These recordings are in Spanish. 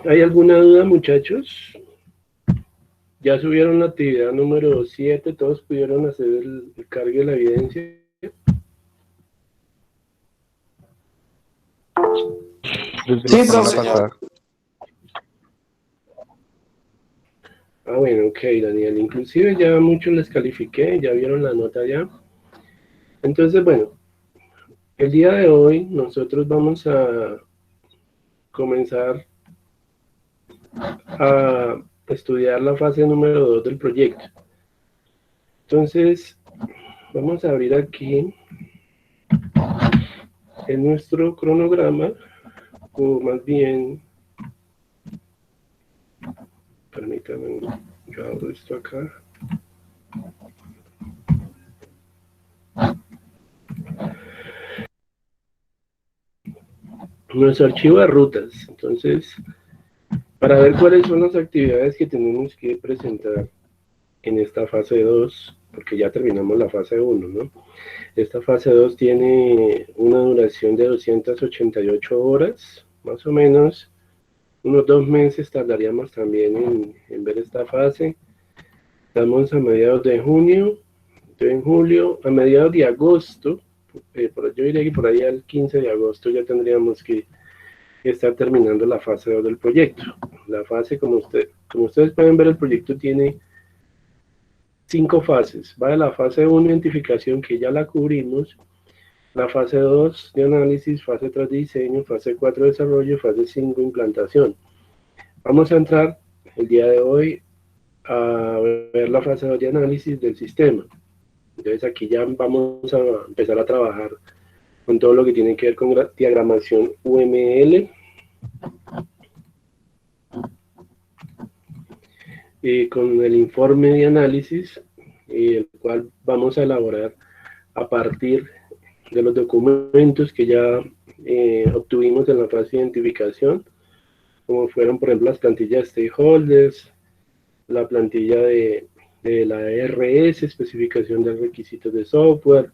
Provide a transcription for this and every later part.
¿Hay alguna duda, muchachos? Ya subieron la actividad número 7, todos pudieron hacer el cargue de la evidencia. Desde la Sí, Sí, semana profe. señor. pasada. Ah, bueno, ok, Daniel. Inclusive ya muchos les califiqué, ya vieron la nota ya. Entonces, bueno, el día de hoy nosotros vamos a comenzar a estudiar la fase número 2 del proyecto. Entonces, vamos a abrir aquí en nuestro cronograma, o más bien, permítanme, yo abro esto acá. Nuestro archivo de rutas. Entonces, para ver cuáles son las actividades que tenemos que presentar en esta fase 2, porque ya terminamos la fase 1, ¿no? Esta fase 2 tiene una duración de 288 horas, más o menos. Unos 2 meses tardaríamos también en ver esta fase. Estamos a mediados de junio, en julio, a mediados de agosto, yo diría que por ahí al 15 de agosto ya tendríamos que estar terminando la fase 2 del proyecto. La fase, como ustedes pueden ver, el proyecto tiene 5 fases. Va de la fase 1, identificación, que ya la cubrimos, la fase 2 de análisis, fase 3 de diseño, fase 4 de desarrollo, fase 5 implantación. Vamos a entrar el día de hoy a ver la fase 2 de análisis del sistema. Entonces aquí ya vamos a empezar a trabajar con todo lo que tiene que ver con diagramación UML, con el informe de análisis, el cual vamos a elaborar a partir de los documentos que ya obtuvimos en la fase de identificación, como fueron, por ejemplo, las plantillas stakeholders, la plantilla de la RS, especificación de requisitos de software.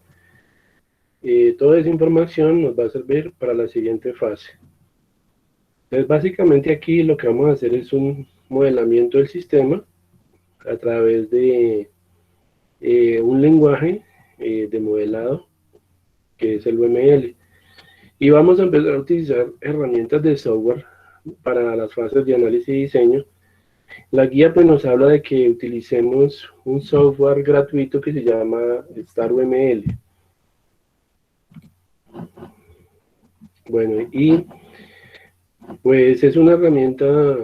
Toda esa información nos va a servir para la siguiente fase. Entonces, básicamente aquí lo que vamos a hacer es un modelamiento del sistema a través de un lenguaje de modelado que es el UML. Y vamos a empezar a utilizar herramientas de software para las fases de análisis y diseño. La guía pues nos habla de que utilicemos un software gratuito que se llama StarUML. Bueno, y pues es una herramienta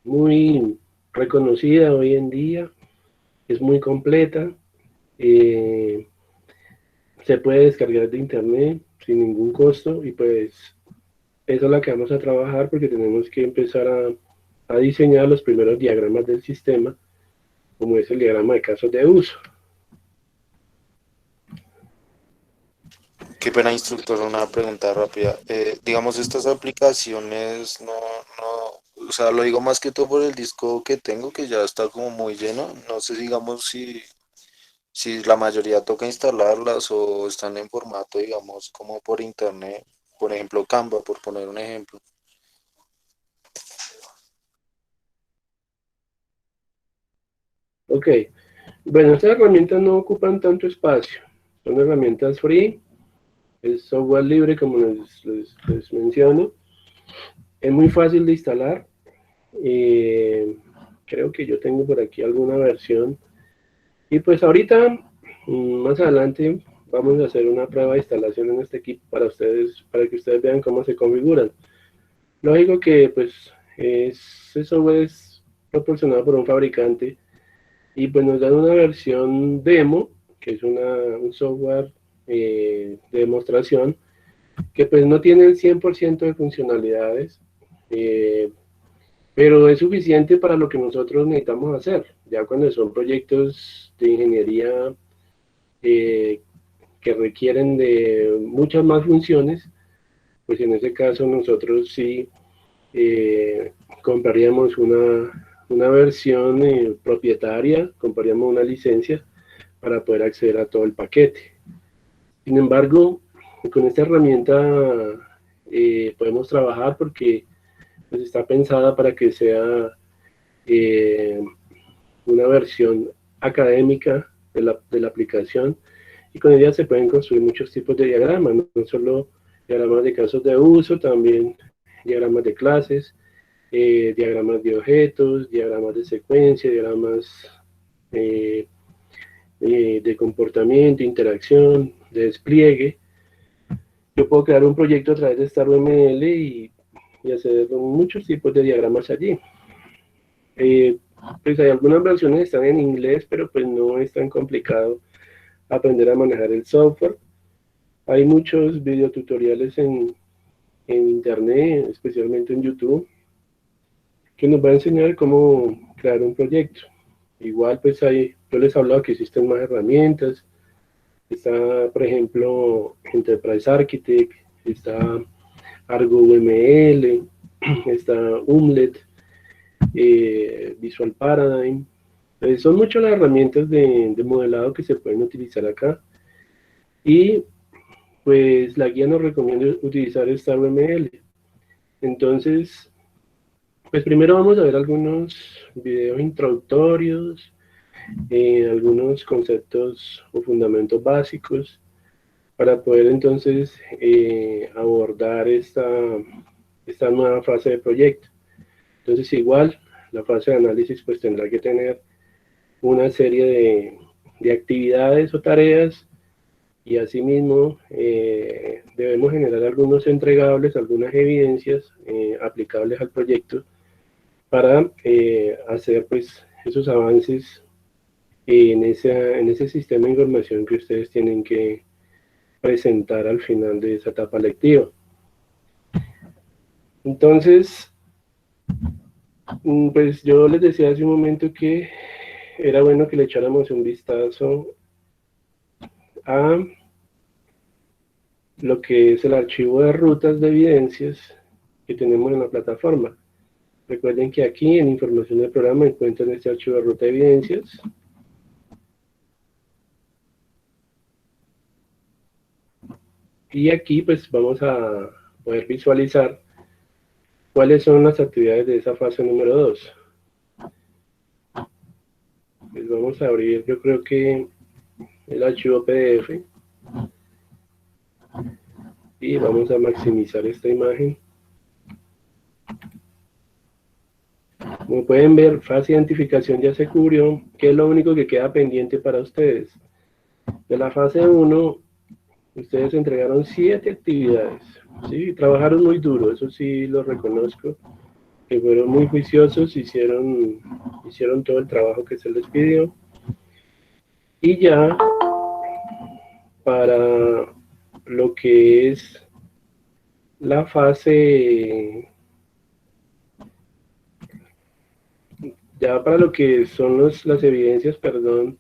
muy reconocida hoy en día, es muy completa, se puede descargar de internet sin ningún costo y pues eso es la que vamos a trabajar porque tenemos que empezar a diseñar los primeros diagramas del sistema, como es el diagrama de casos de uso. Qué pena, instructor, una pregunta rápida. Digamos, estas aplicaciones o sea, lo digo más que todo por el disco que tengo, que ya está como muy lleno. No sé, digamos, si la mayoría toca instalarlas o están en formato, digamos, como por internet. Por ejemplo, Canva, por poner un ejemplo. Ok, bueno, estas herramientas no ocupan tanto espacio, son herramientas free, es software libre como les menciono, es muy fácil de instalar, creo que yo tengo por aquí alguna versión, y pues ahorita, más adelante, vamos a hacer una prueba de instalación en este equipo para ustedes, para que ustedes vean cómo se configuran. Lógico que pues ese software es proporcionado por un fabricante y pues nos dan una versión demo, que es un software de demostración, que pues no tiene el 100% de funcionalidades, eh, pero es suficiente para lo que nosotros necesitamos hacer. Ya cuando son proyectos de ingeniería eh, que requieren de muchas más funciones, pues en ese caso nosotros sí compraríamos una versión propietaria, compraríamos una licencia para poder acceder a todo el paquete. Sin embargo, con esta herramienta podemos trabajar porque pues está pensada para que sea una versión académica de la aplicación, y con ella se pueden construir muchos tipos de diagramas, no solo diagramas de casos de uso, también diagramas de clases, diagramas de objetos, diagramas de secuencia, diagramas eh, de comportamiento, interacción, de despliegue. Yo puedo crear un proyecto a través de StarUML y hacer muchos tipos de diagramas allí. Pues hay algunas versiones que están en inglés, pero pues no es tan complicado aprender a manejar el software. Hay muchos videotutoriales en internet, especialmente en YouTube, que nos va a enseñar cómo crear un proyecto. Igual pues yo les he hablado que existen más herramientas. Está, por ejemplo, Enterprise Architect, está Argo UML, está Umlet, Visual Paradigm. Son muchas las herramientas de modelado que se pueden utilizar acá. Y pues la guía nos recomienda utilizar StarUML. Entonces, pues primero vamos a ver algunos videos introductorios, algunos conceptos o fundamentos básicos para poder entonces abordar esta nueva fase de proyecto. Entonces igual, la fase de análisis pues tendrá que tener una serie de actividades o tareas, y asimismo debemos generar algunos entregables, algunas evidencias aplicables al proyecto para hacer pues esos avances en ese sistema de información que ustedes tienen que presentar al final de esa etapa lectiva. Entonces, pues yo les decía hace un momento que era bueno que le echáramos un vistazo a lo que es el archivo de rutas de evidencias que tenemos en la plataforma. Recuerden que aquí en información del programa encuentran este archivo de ruta de evidencias. Y aquí pues vamos a poder visualizar cuáles son las actividades de esa fase número 2. Pues vamos a abrir, yo creo que el archivo PDF, y vamos a maximizar esta imagen. Como pueden ver, fase de identificación ya se cubrió, que es lo único que queda pendiente para ustedes. De la fase 1, ustedes entregaron 7 actividades, ¿sí? Trabajaron muy duro, eso sí lo reconozco, que fueron muy juiciosos, hicieron todo el trabajo que se les pidió. Y ya para lo que es la fase, ya para lo que son las evidencias, perdón,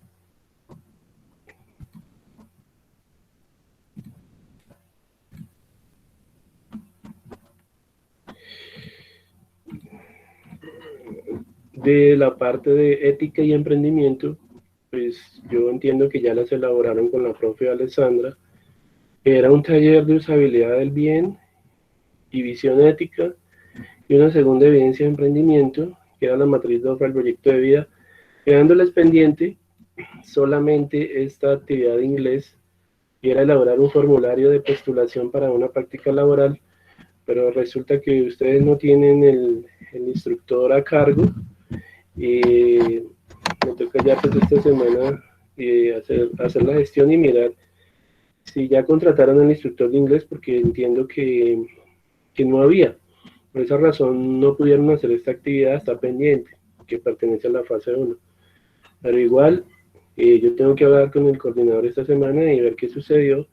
de la parte de ética y emprendimiento, pues yo entiendo que ya las elaboraron con la profe Alessandra. Era un taller de usabilidad del bien y visión ética, y una segunda evidencia de emprendimiento, que era la matriz 2 para el proyecto de vida, quedándoles pendiente solamente esta actividad de inglés, y era elaborar un formulario de postulación para una práctica laboral, pero resulta que ustedes no tienen el instructor a cargo, y me toca ya pues esta semana hacer la gestión y mirar si ya contrataron al instructor de inglés, porque entiendo que no había. Por esa razón no pudieron hacer esta actividad, está pendiente, que pertenece a la fase 1. Pero igual, yo tengo que hablar con el coordinador esta semana y ver qué sucedió,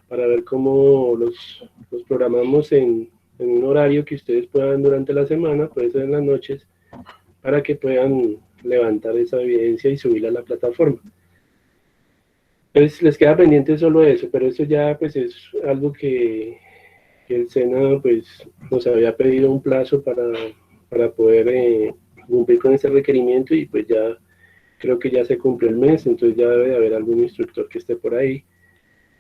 para ver cómo los programamos en un horario que ustedes puedan durante la semana, puede ser en las noches, para que puedan levantar esa evidencia y subirla a la plataforma. Entonces les queda pendiente solo eso, pero eso ya pues es algo que el SENA pues nos había pedido un plazo para poder cumplir con ese requerimiento, y pues ya creo que ya se cumplió el mes, entonces ya debe de haber algún instructor que esté por ahí,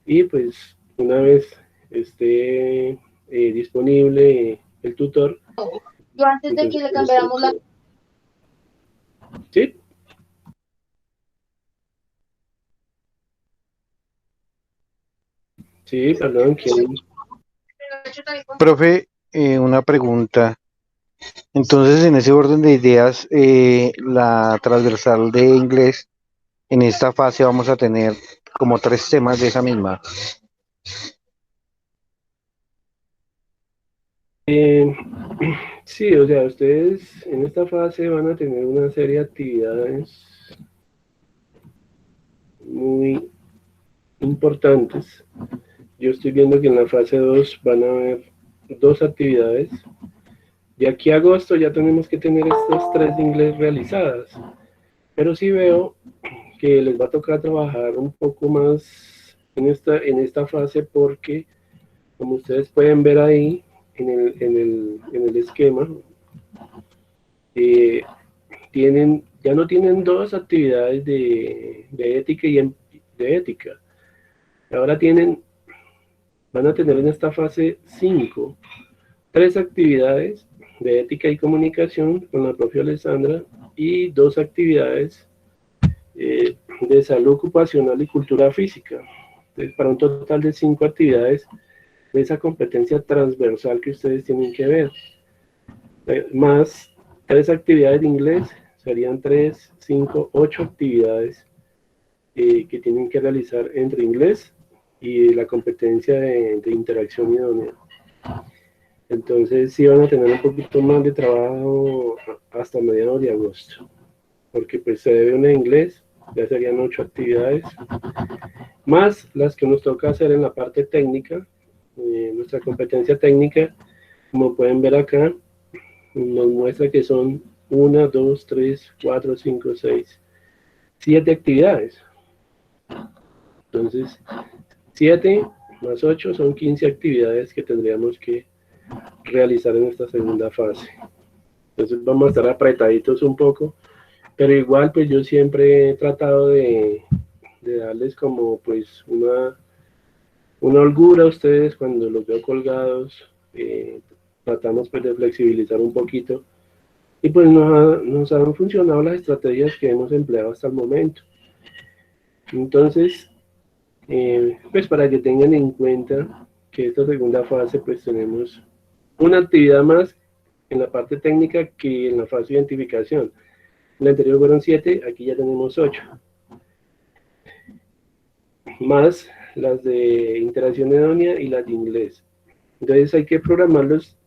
y pues una vez esté disponible el tutor, Yo antes de que Entonces, le cambiáramos la... sí, sí, perdón, ¿quién? Profe, una pregunta. Entonces, en ese orden de ideas, la transversal de inglés, en esta fase vamos a tener como tres temas de esa misma. Eh, sí, o sea, ustedes en esta fase van a tener una serie de actividades muy importantes. Yo estoy viendo que en la fase 2 van a haber dos actividades. De aquí a agosto ya tenemos que tener estas tres de inglés realizadas. Pero sí veo que les va a tocar trabajar un poco más en esta fase porque, como ustedes pueden ver ahí en el esquema, eh, ya no tienen dos actividades de ética de ética. Ahora van a tener en esta fase 5 tres actividades de ética y comunicación con la propia Alessandra y dos actividades de salud ocupacional y cultura física. Entonces, para un total de 5 actividades de esa competencia transversal que ustedes tienen que ver. Más tres actividades de inglés, serían 3, 5, 8 actividades que tienen que realizar entre inglés y la competencia de interacción idónea. Entonces sí van a tener un poquito más de trabajo hasta mediados de agosto, porque pues se debe una de inglés, ya serían 8 actividades, más las que nos toca hacer en la parte técnica. Nuestra competencia técnica, como pueden ver acá, nos muestra que son 1, 2, 3, 4, 5, 6, 7 actividades. Entonces, 7 más 8 son 15 actividades que tendríamos que realizar en esta segunda fase. Entonces vamos a estar apretaditos un poco, pero igual pues yo siempre he tratado de darles como pues una holgura a ustedes cuando los veo colgados. Tratamos pues de flexibilizar un poquito y pues nos han funcionado las estrategias que hemos empleado hasta el momento. Entonces, pues para que tengan en cuenta que esta segunda fase pues tenemos una actividad más en la parte técnica que en la fase de identificación. En la anterior fueron 7, aquí ya tenemos 8. Más las de interacción idónea y las de inglés. Entonces hay que programarlos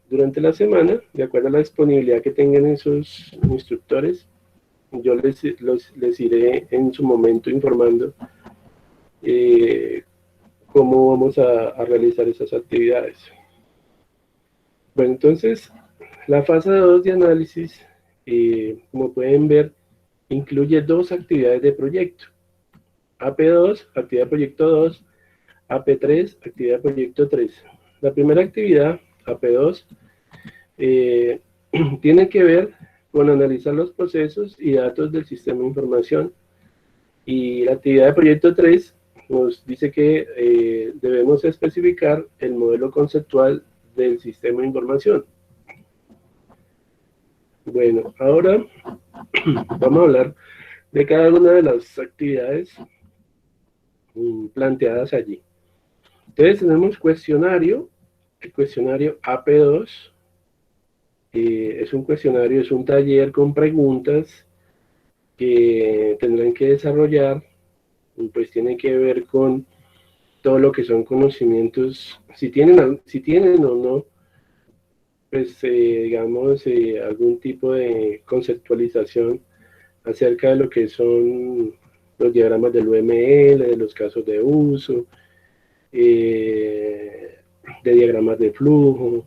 durante la semana, de acuerdo a la disponibilidad que tengan esos instructores. Yo les iré en su momento informando cómo vamos a realizar esas actividades. Bueno, entonces, la fase 2 de análisis, como pueden ver, incluye dos actividades de proyecto. AP2, actividad de proyecto 2, AP3, actividad de proyecto 3. La primera actividad, AP2, tiene que ver con analizar los procesos y datos del sistema de información. Y la actividad de proyecto 3 nos dice que debemos especificar el modelo conceptual del sistema de información. Bueno, ahora vamos a hablar de cada una de las actividades planteadas allí. Entonces tenemos cuestionario, el cuestionario AP2, es un cuestionario, es un taller con preguntas que tendrán que desarrollar, y pues tiene que ver con todo lo que son conocimientos, si tienen o no, pues digamos, algún tipo de conceptualización acerca de lo que son los diagramas del UML, de los casos de uso, de diagramas de flujo.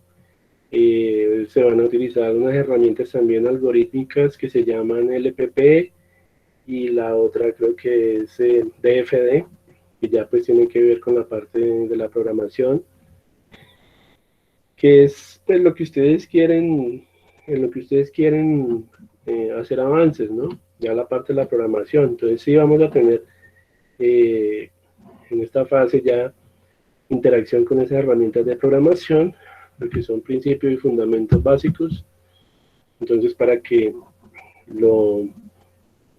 Se van a utilizar unas herramientas también algorítmicas que se llaman LPP y la otra creo que es DFD, que ya pues tiene que ver con la parte de la programación, que es pues lo que ustedes quieren, en lo que ustedes quieren hacer avances, ¿no? Ya la parte de la programación. Entonces sí vamos a tener en esta fase ya interacción con esas herramientas de programación, lo que son principios y fundamentos básicos. Entonces, para que lo,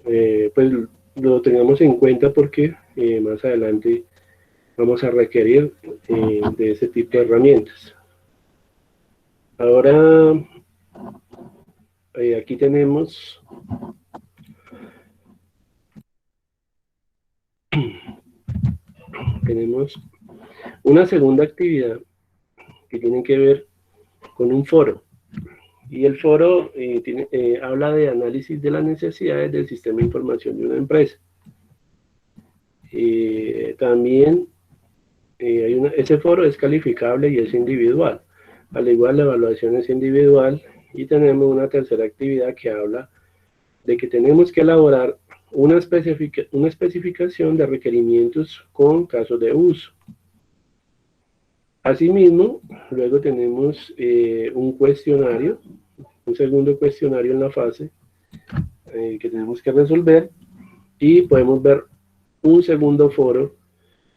pues, lo tengamos en cuenta, porque más adelante vamos a requerir de ese tipo de herramientas. Ahora, aquí tenemos una segunda actividad que tiene que ver con un foro. Y el foro habla de análisis de las necesidades del sistema de información de una empresa. También ese foro es calificable y es individual. Al igual, la evaluación es individual, y tenemos una tercera actividad que habla de que tenemos que elaborar una especificación de requerimientos con casos de uso. Asimismo, luego tenemos un cuestionario, un segundo cuestionario en la fase que tenemos que resolver, y podemos ver un segundo foro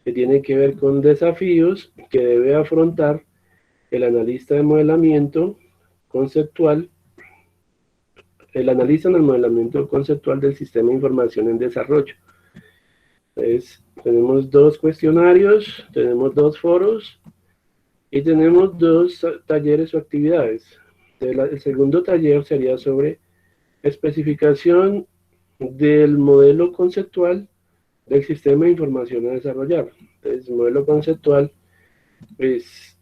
que tiene que ver con desafíos que debe afrontar el analista de modelamiento conceptual, el analista en el modelamiento conceptual del sistema de información en desarrollo. Entonces, tenemos dos cuestionarios, tenemos dos foros y tenemos dos talleres o actividades. El segundo taller sería sobre especificación del modelo conceptual del sistema de información a desarrollar. Entonces, el modelo conceptual, pues,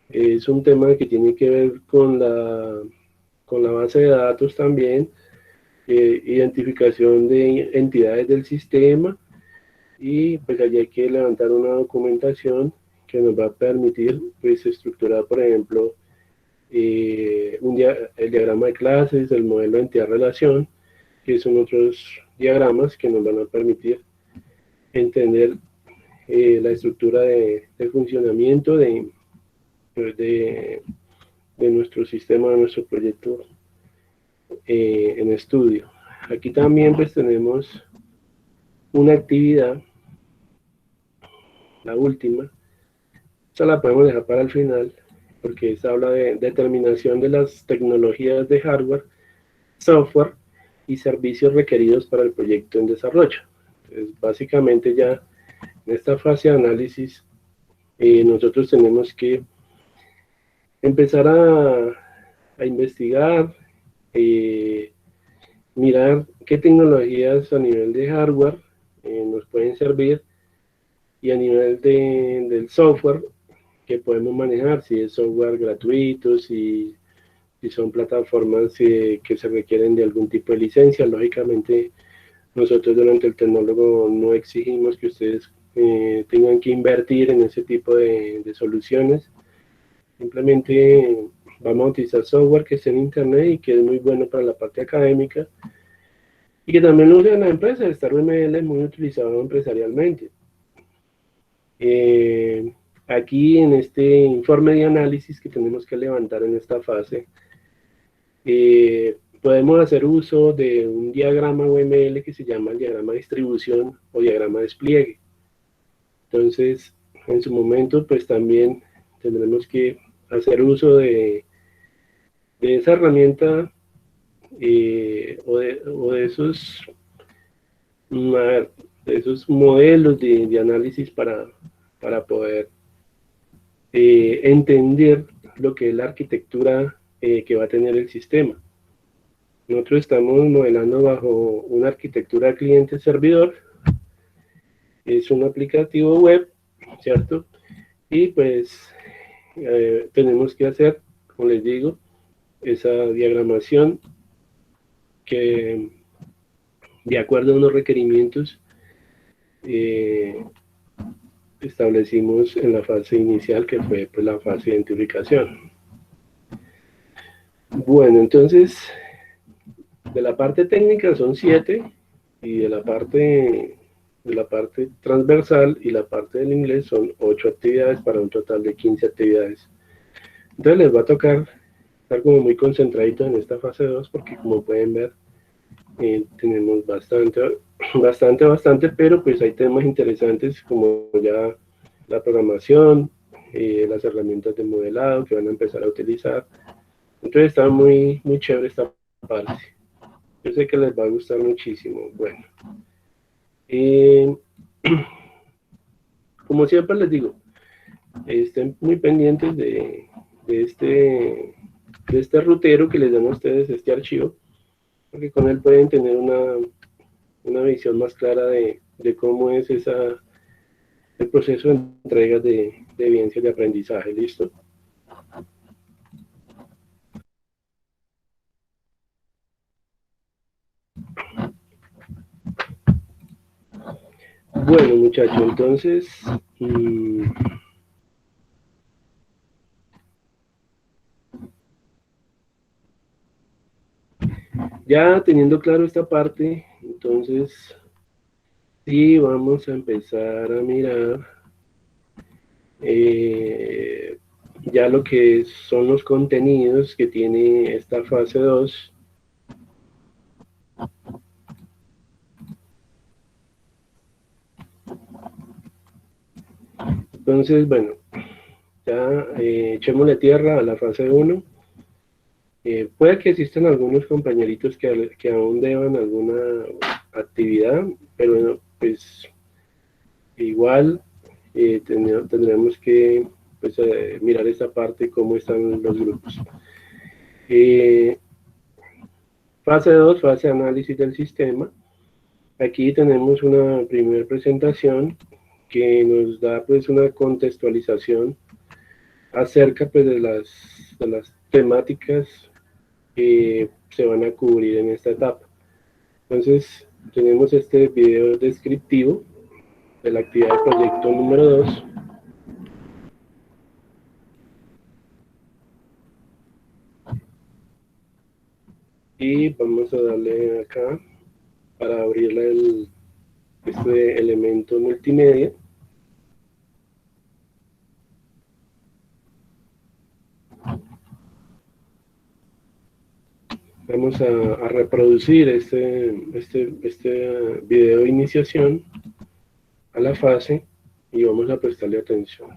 es un tema que tiene que ver con la base de datos también, identificación de entidades del sistema, y pues allí hay que levantar una documentación que nos va a permitir, pues, estructurar, por ejemplo, el diagrama de clases, el modelo de entidad-relación, que son otros diagramas que nos van a permitir entender la estructura de funcionamiento de nuestro sistema, de nuestro proyecto en estudio. Aquí también pues tenemos una actividad, la última. Esta la podemos dejar para el final, porque esta habla de determinación de las tecnologías de hardware, software y servicios requeridos para el proyecto en desarrollo. Entonces, básicamente ya en esta fase de análisis, nosotros tenemos que empezar a investigar, mirar qué tecnologías a nivel de hardware nos pueden servir, y a nivel del software que podemos manejar, si es software gratuito, si son plataformas que se requieren de algún tipo de licencia. Lógicamente, nosotros durante el tecnólogo no exigimos que ustedes tengan que invertir en ese tipo de soluciones. Simplemente vamos a utilizar software que esté en internet y que es muy bueno para la parte académica, y que también lo usan las empresas. StarUML es muy utilizado empresarialmente. Aquí en este informe de análisis que tenemos que levantar en esta fase, podemos hacer uso de un diagrama UML que se llama el diagrama de distribución o diagrama de despliegue. Entonces, en su momento, pues también tendremos que hacer uso de esa herramienta, o de esos modelos de análisis para poder entender lo que es la arquitectura que va a tener el sistema. Nosotros estamos modelando bajo una arquitectura cliente-servidor. Es un aplicativo web, ¿cierto? Y pues tenemos que hacer, como les digo, esa diagramación que, de acuerdo a unos requerimientos, establecimos en la fase inicial, que fue pues la fase de identificación. Bueno, entonces, de la parte técnica son 7, y de la parte transversal y la parte del inglés son 8 actividades, para un total de 15 actividades. Entonces les va a tocar estar como muy concentraditos en esta fase 2, porque como pueden ver, tenemos bastante, pero pues hay temas interesantes como ya la programación, las herramientas de modelado que van a empezar a utilizar. Entonces está muy, muy chévere esta parte. Yo sé que les va a gustar muchísimo. Bueno, como siempre les digo, estén muy pendientes de este rutero que les dan a ustedes este archivo, porque con él pueden tener una visión más clara de cómo es el proceso de entrega de evidencias de aprendizaje. ¿Listo? Bueno, muchachos, entonces, ya teniendo claro esta parte, entonces, sí, vamos a empezar a mirar ya lo que son los contenidos que tiene esta fase 2. Entonces, bueno, ya echémosle tierra a la fase 1. Puede que existan algunos compañeritos que aún deban alguna actividad, pero bueno, pues igual tendremos que pues, mirar esta parte, cómo están los grupos. Fase 2, fase de análisis del sistema. Aquí tenemos una primera presentación que nos da pues una contextualización acerca pues, de las temáticas que se van a cubrir en esta etapa. Entonces, tenemos este video descriptivo de la actividad de proyecto número 2. Y vamos a darle acá para abrirle este elemento multimedia. Vamos a reproducir este video de iniciación a la fase y vamos a prestarle atención.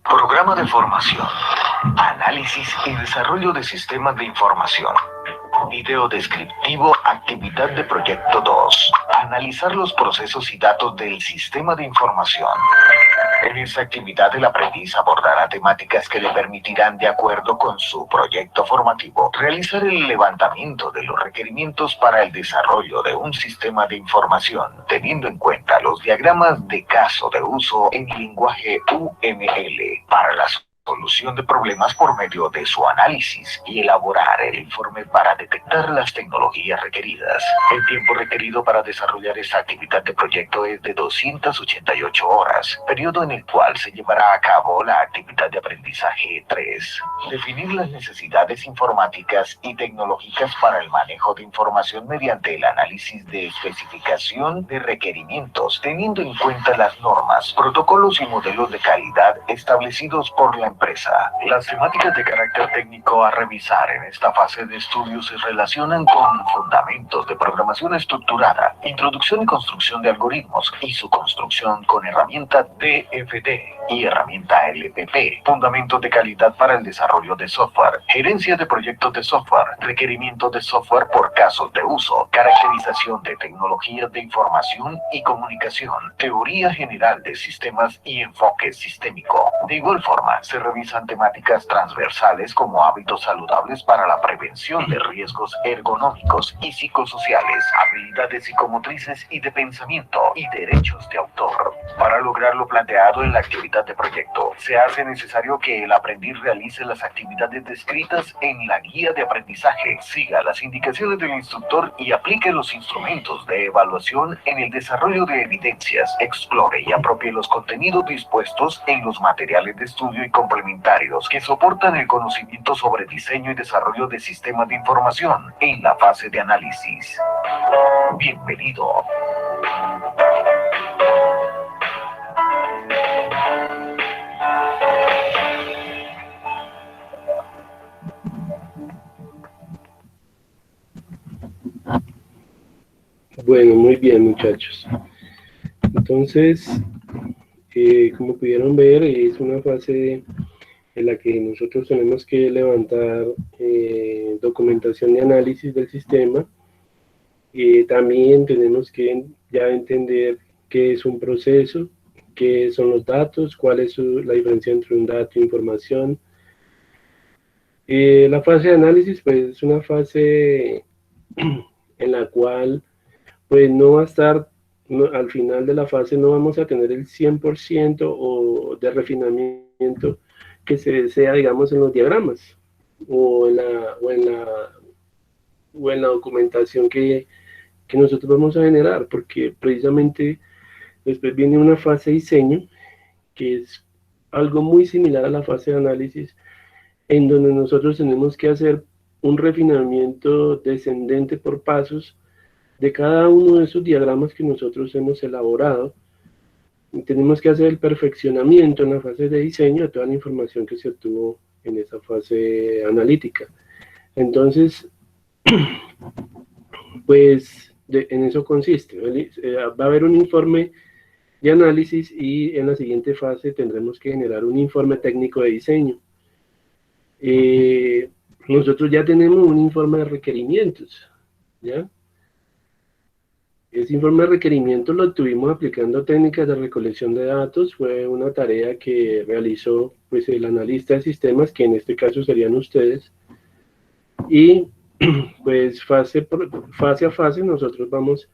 Programa de formación, análisis y desarrollo de sistemas de información. Video descriptivo, actividad de proyecto 2. Analizar los procesos y datos del sistema de información. En esta actividad el aprendiz abordará temáticas que le permitirán, de acuerdo con su proyecto formativo, realizar el levantamiento de los requerimientos para el desarrollo de un sistema de información, teniendo en cuenta los diagramas de caso de uso en lenguaje UML para la solución de problemas por medio de su análisis y elaborar el informe para detectar las tecnologías requeridas. El tiempo requerido para desarrollar esta actividad de proyecto es de 288 horas, periodo en el cual se llevará a cabo la actividad de aprendizaje 3. Definir las necesidades informáticas y tecnológicas para el manejo de información mediante el análisis de especificación de requerimientos, teniendo en cuenta las normas, protocolos y modelos de calidad establecidos por la empresa. Las temáticas de carácter técnico a revisar en esta fase de estudio se relacionan con fundamentos de programación estructurada, introducción y construcción de algoritmos y su construcción con herramienta DFD y herramienta LPP, fundamentos de calidad para el desarrollo de software, gerencia de proyectos de software, requerimientos de software por casos de uso, caracterización de tecnologías de información y comunicación, teoría general de sistemas y enfoque sistémico. De igual forma, se revisan temáticas transversales como hábitos saludables para la prevención de riesgos ergonómicos y psicosociales, habilidades psicomotrices y de pensamiento y derechos de autor. Para lograr lo planteado en la actividad de proyecto, se hace necesario que el aprendiz realice las actividades descritas en la guía de aprendizaje, siga las indicaciones del instructor y aplique los instrumentos de evaluación en el desarrollo de evidencias, explore y apropie los contenidos dispuestos en los materiales de estudio y complementarios que soportan el conocimiento sobre diseño y desarrollo de sistemas de información en la fase de análisis. Bienvenido. Bueno, muy bien, muchachos. Entonces, como pudieron ver, es una fase en la que nosotros tenemos que levantar documentación de análisis del sistema. También tenemos que ya entender qué es un proceso, qué son los datos, cuál es la diferencia entre un dato e información. La fase de análisis, pues, es una fase en la cual, pues, no va a estar, al final de la fase no vamos a tener el 100% o de refinamiento que se desea, digamos, en los diagramas o en la documentación que nosotros vamos a generar, porque precisamente después viene una fase de diseño, que es algo muy similar a la fase de análisis, en donde nosotros tenemos que hacer un refinamiento descendente por pasos de cada uno de esos diagramas que nosotros hemos elaborado. Y tenemos que hacer el perfeccionamiento en la fase de diseño de toda la información que se obtuvo en esa fase analítica. Entonces, pues en eso consiste. Va a haber un informe de análisis y en la siguiente fase tendremos que generar un informe técnico de diseño. Nosotros ya tenemos un informe de requerimientos, ¿ya? Ese informe de requerimientos lo tuvimos aplicando técnicas de recolección de datos. Fue una tarea que realizó, pues, el analista de sistemas, que en este caso serían ustedes. Y pues fase a fase nosotros vamos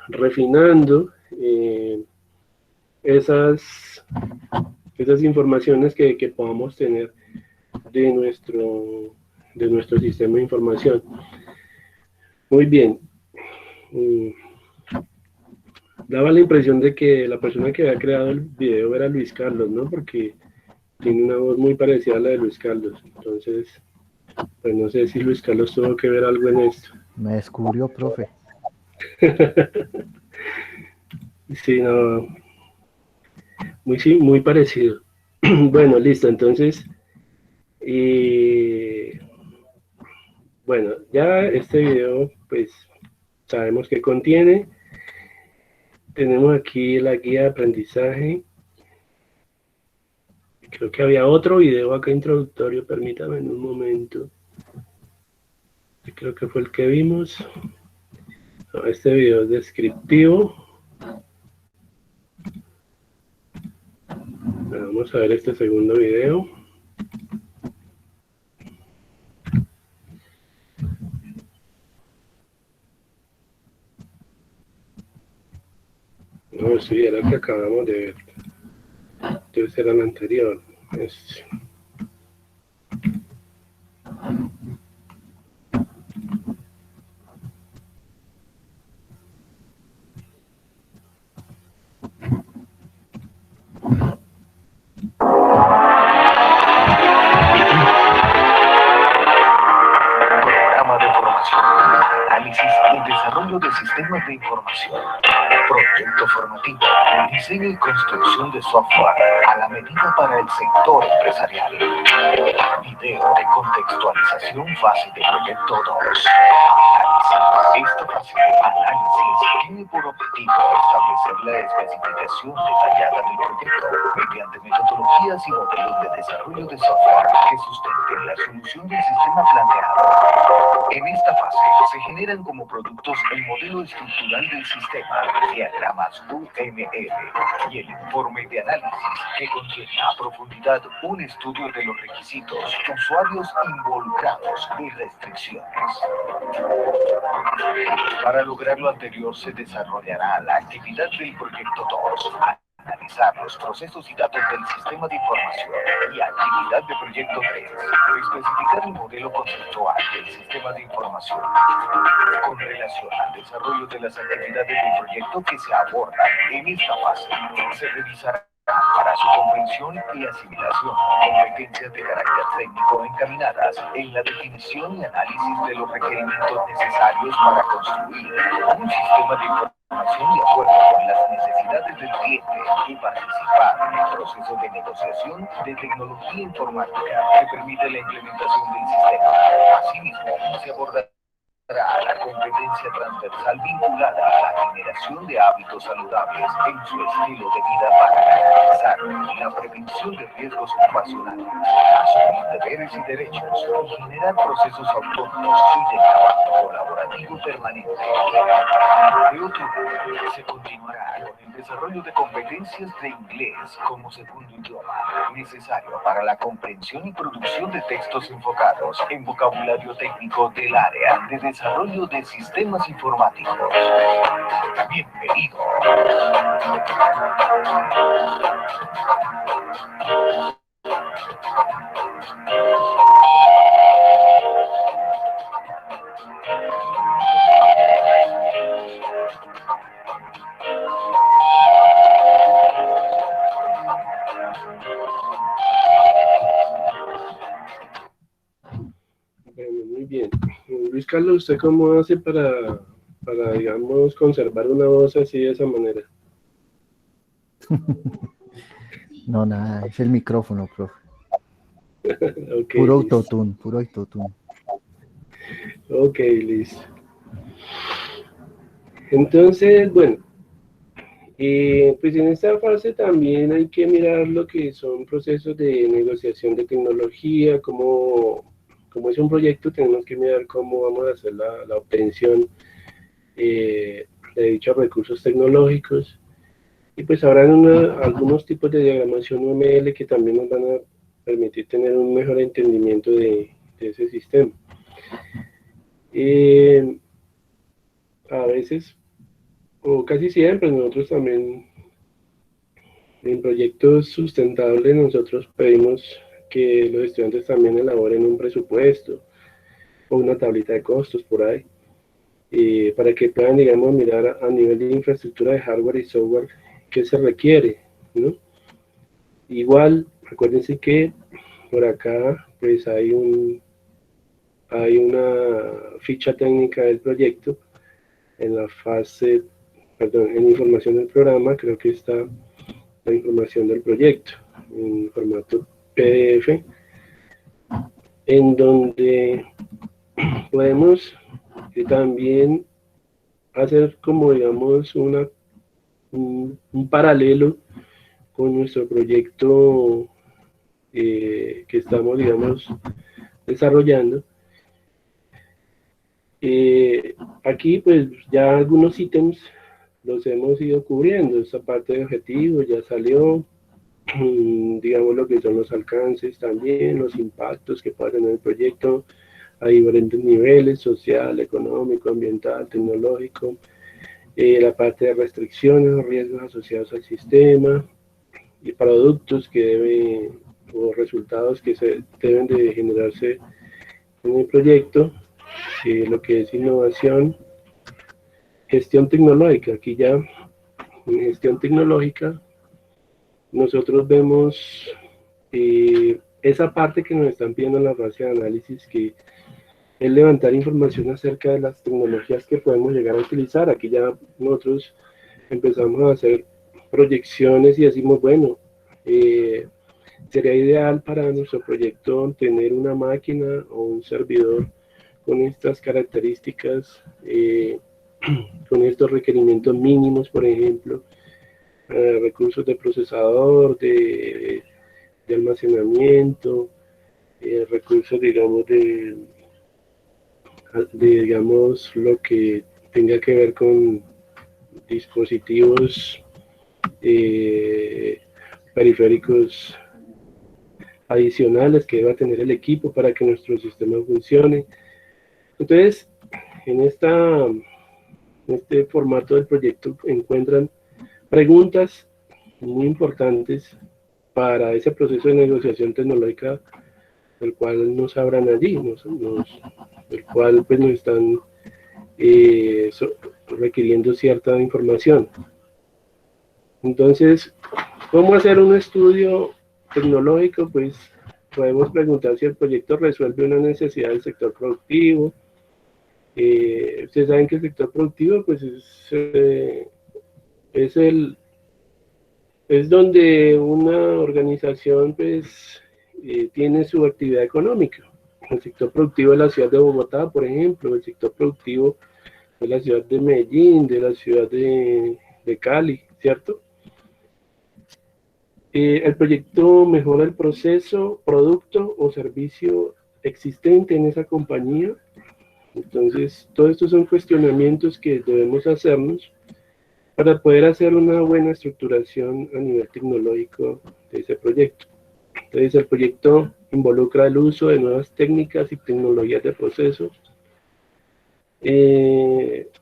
refinando esas, esas informaciones que podamos tener de nuestro sistema de información. Muy bien. Daba la impresión de que la persona que había creado el video era Luis Carlos, ¿no? Porque tiene una voz muy parecida a la de Luis Carlos. Entonces, pues no sé si Luis Carlos tuvo que ver algo en esto. Me descubrió, profe. Sí, no. Sí, muy parecido. Bueno, listo. Entonces, bueno, ya este video, pues, sabemos qué contiene. Tenemos aquí la guía de aprendizaje. Creo que había otro video acá introductorio, permítame en un momento. Creo que fue el que vimos. No, este video es descriptivo. Vamos a ver este segundo video. No, sí, era el que acabamos de ver. Debe ser el anterior. Programa de formación, análisis y desarrollo de sistemas de información, proyecto formativo, diseño y construcción de software a la medida para el sector empresarial. Video de contextualización fase de proyecto 2. Análisis. Esta fase de análisis tiene por objetivo establecer la especificación detallada del proyecto mediante metodologías y modelos de desarrollo de software que sustenten la solución del sistema planteado. En esta fase se generan como productos el modelo estructural del sistema, diagramas UML y el informe de análisis que contiene a profundidad un estudio de los requisitos, usuarios involucrados y restricciones. Para lograr lo anterior se desarrollará la actividad del proyecto 2. Analizar los procesos y datos del sistema de información y actividad de proyecto 3. Especificar el modelo conceptual del sistema de información. Con relación al desarrollo de las actividades del proyecto que se abordan en esta fase, se revisará para su comprensión y asimilación competencias de carácter técnico encaminadas en la definición y análisis de los requerimientos necesarios para construir un sistema de información de acuerdo con las necesidades del cliente y participar en el proceso de negociación de tecnología informática que permite la implementación del sistema. Asimismo, se abordará la competencia transversal vinculada a la generación de hábitos saludables en su estilo de vida para garantizar la prevención de riesgos ocupacionales, asumir deberes y derechos y generar procesos autónomos y de trabajo colaborativo permanente. De otro modo, se continuará con el desarrollo de competencias de inglés como segundo idioma, necesario para la comprensión y producción de textos enfocados en vocabulario técnico del área de desarrollo de sistemas informáticos. Bienvenido. Bueno, muy bien. Luis Carlos, ¿usted cómo hace para, digamos, conservar una voz así de esa manera? No, nada, es el micrófono, profe. Okay, Puro listo. autotune, puro autotune. Ok, listo. Entonces, bueno, pues en esta fase también hay que mirar lo que son procesos de negociación de tecnología, como es un proyecto, tenemos que mirar cómo vamos a hacer la obtención de dichos recursos tecnológicos. Y pues habrán algunos tipos de diagramación UML que también nos van a permitir tener un mejor entendimiento de ese sistema. A veces, o casi siempre, nosotros también, en proyectos sustentables, nosotros pedimos que los estudiantes también elaboren un presupuesto o una tablita de costos por ahí, para que puedan, digamos, mirar a nivel de infraestructura de hardware y software qué se requiere, ¿no? Igual, acuérdense que por acá, pues hay una ficha técnica del proyecto. En la fase, perdón, en información del programa, creo que está la información del proyecto en formato PDF, en donde podemos también hacer como, digamos, un paralelo con nuestro proyecto que estamos, digamos, desarrollando. Aquí pues ya algunos ítems los hemos ido cubriendo. Esta parte de objetivos ya salió, digamos lo que son los alcances también, los impactos que puede tener el proyecto a diferentes niveles: social, económico, ambiental, tecnológico, la parte de restricciones o riesgos asociados al sistema y productos que deben, o resultados que se deben de generarse en el proyecto, lo que es innovación, gestión tecnológica. Aquí ya en gestión tecnológica nosotros vemos esa parte que nos están pidiendo en la fase de análisis, que es levantar información acerca de las tecnologías que podemos llegar a utilizar. Aquí ya nosotros empezamos a hacer proyecciones y decimos, bueno, sería ideal para nuestro proyecto tener una máquina o un servidor con estas características, con estos requerimientos mínimos, por ejemplo, recursos de procesador, de almacenamiento, recursos, digamos, digamos, lo que tenga que ver con dispositivos periféricos adicionales que deba tener el equipo para que nuestro sistema funcione. Entonces, en este formato del proyecto encuentran preguntas muy importantes para ese proceso de negociación tecnológica, el cual nos abran allí, el cual pues nos están requiriendo cierta información. Entonces, ¿cómo hacer un estudio tecnológico? Pues podemos preguntar si el proyecto resuelve una necesidad del sector productivo. Ustedes saben que el sector productivo pues es donde una organización pues tiene su actividad económica. El sector productivo de la ciudad de Bogotá, por ejemplo, el sector productivo de la ciudad de Medellín, de la ciudad de Cali, ¿cierto? El proyecto mejora el proceso, producto o servicio existente en esa compañía. Entonces, todos estos son cuestionamientos que debemos hacernos para poder hacer una buena estructuración a nivel tecnológico de ese proyecto. Entonces, el proyecto involucra el uso de nuevas técnicas y tecnologías de proceso.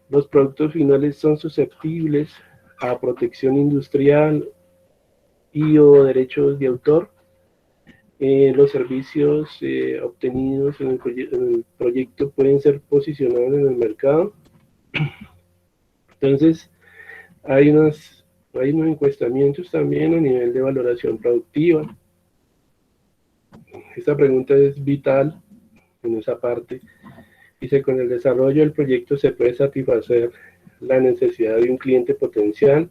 Los productos finales son susceptibles a protección industrial y o derechos de autor. Los servicios obtenidos en el proyecto pueden ser posicionados en el mercado. Entonces, hay unos encuestamientos también a nivel de valoración productiva. Esta pregunta es vital en esa parte. Dice, con el desarrollo del proyecto se puede satisfacer la necesidad de un cliente potencial,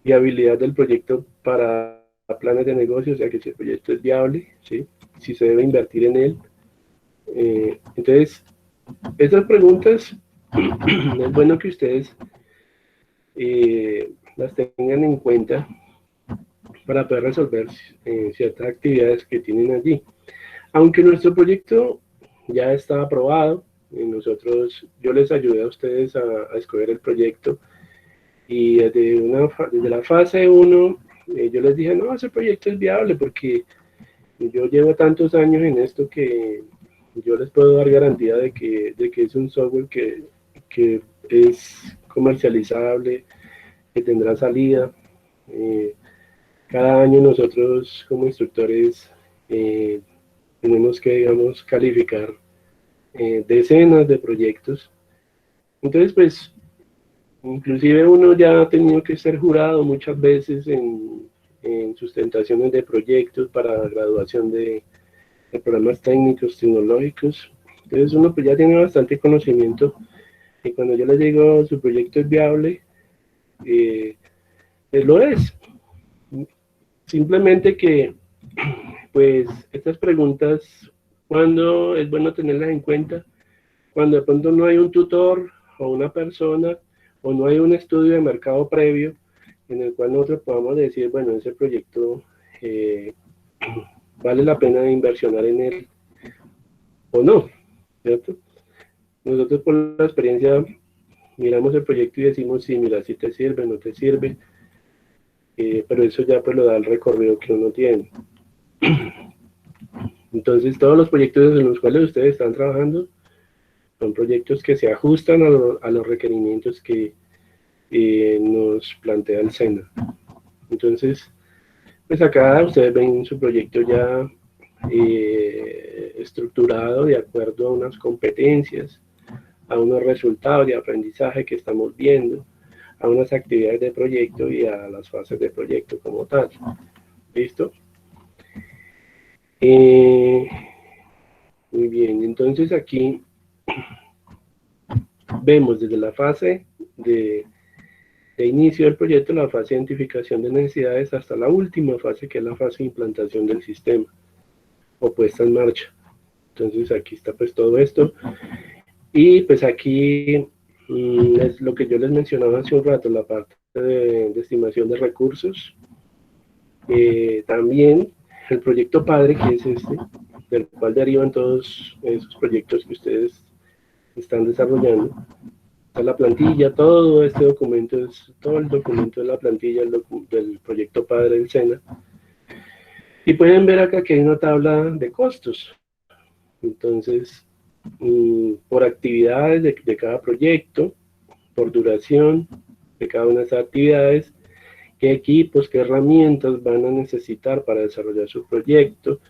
viabilidad del proyecto para planes de negocio, o sea que si el proyecto es viable, ¿sí? Si se debe invertir en él. Entonces, esas preguntas es bueno que ustedes las tengan en cuenta para poder resolver ciertas actividades que tienen allí. Aunque nuestro proyecto ya está aprobado, yo les ayudé a ustedes a escoger el proyecto, y desde la fase 1 yo les dije, no, ese proyecto es viable porque yo llevo tantos años en esto que yo les puedo dar garantía de que es un software que es comercializable, que tendrá salida. Cada año nosotros como instructores tenemos que, digamos, calificar decenas de proyectos. Entonces, pues, inclusive uno ya ha tenido que ser jurado muchas veces en sustentaciones de proyectos para graduación de programas técnicos, tecnológicos. Entonces uno pues ya tiene bastante conocimiento, y cuando yo les digo su proyecto es viable, pues lo es. Simplemente que, pues, estas preguntas, cuando es bueno tenerlas en cuenta, cuando de pronto no hay un tutor o una persona, o no hay un estudio de mercado previo en el cual nosotros podamos decir, bueno, ese proyecto vale la pena inversionar en él o no, ¿cierto? Nosotros por la experiencia miramos el proyecto y decimos, sí, mira, si te sirve, no te sirve, pero eso ya pues lo da el recorrido que uno tiene. Entonces, todos los proyectos en los cuales ustedes están trabajando son proyectos que se ajustan a los requerimientos que nos plantea el SENA. Entonces, pues acá ustedes ven su proyecto ya estructurado de acuerdo a unas competencias, a unos resultados de aprendizaje que estamos viendo, a unas actividades de proyecto y a las fases de proyecto como tal. ¿Listo? Muy bien, entonces aquí vemos desde la fase de inicio del proyecto, la fase de identificación de necesidades, hasta la última fase, que es la fase de implantación del sistema o puesta en marcha. Entonces aquí está pues todo esto, y pues aquí es lo que yo les mencionaba hace un rato, la parte de estimación de recursos. También el proyecto padre, que es este, del cual derivan todos esos proyectos que ustedes están desarrollando. Está la plantilla, todo este documento es todo el documento de la plantilla del proyecto padre del SENA. Y pueden ver acá que hay una tabla de costos. Entonces, por actividades de cada proyecto, por duración de cada una de esas actividades, qué equipos, qué herramientas van a necesitar para desarrollar su proyecto,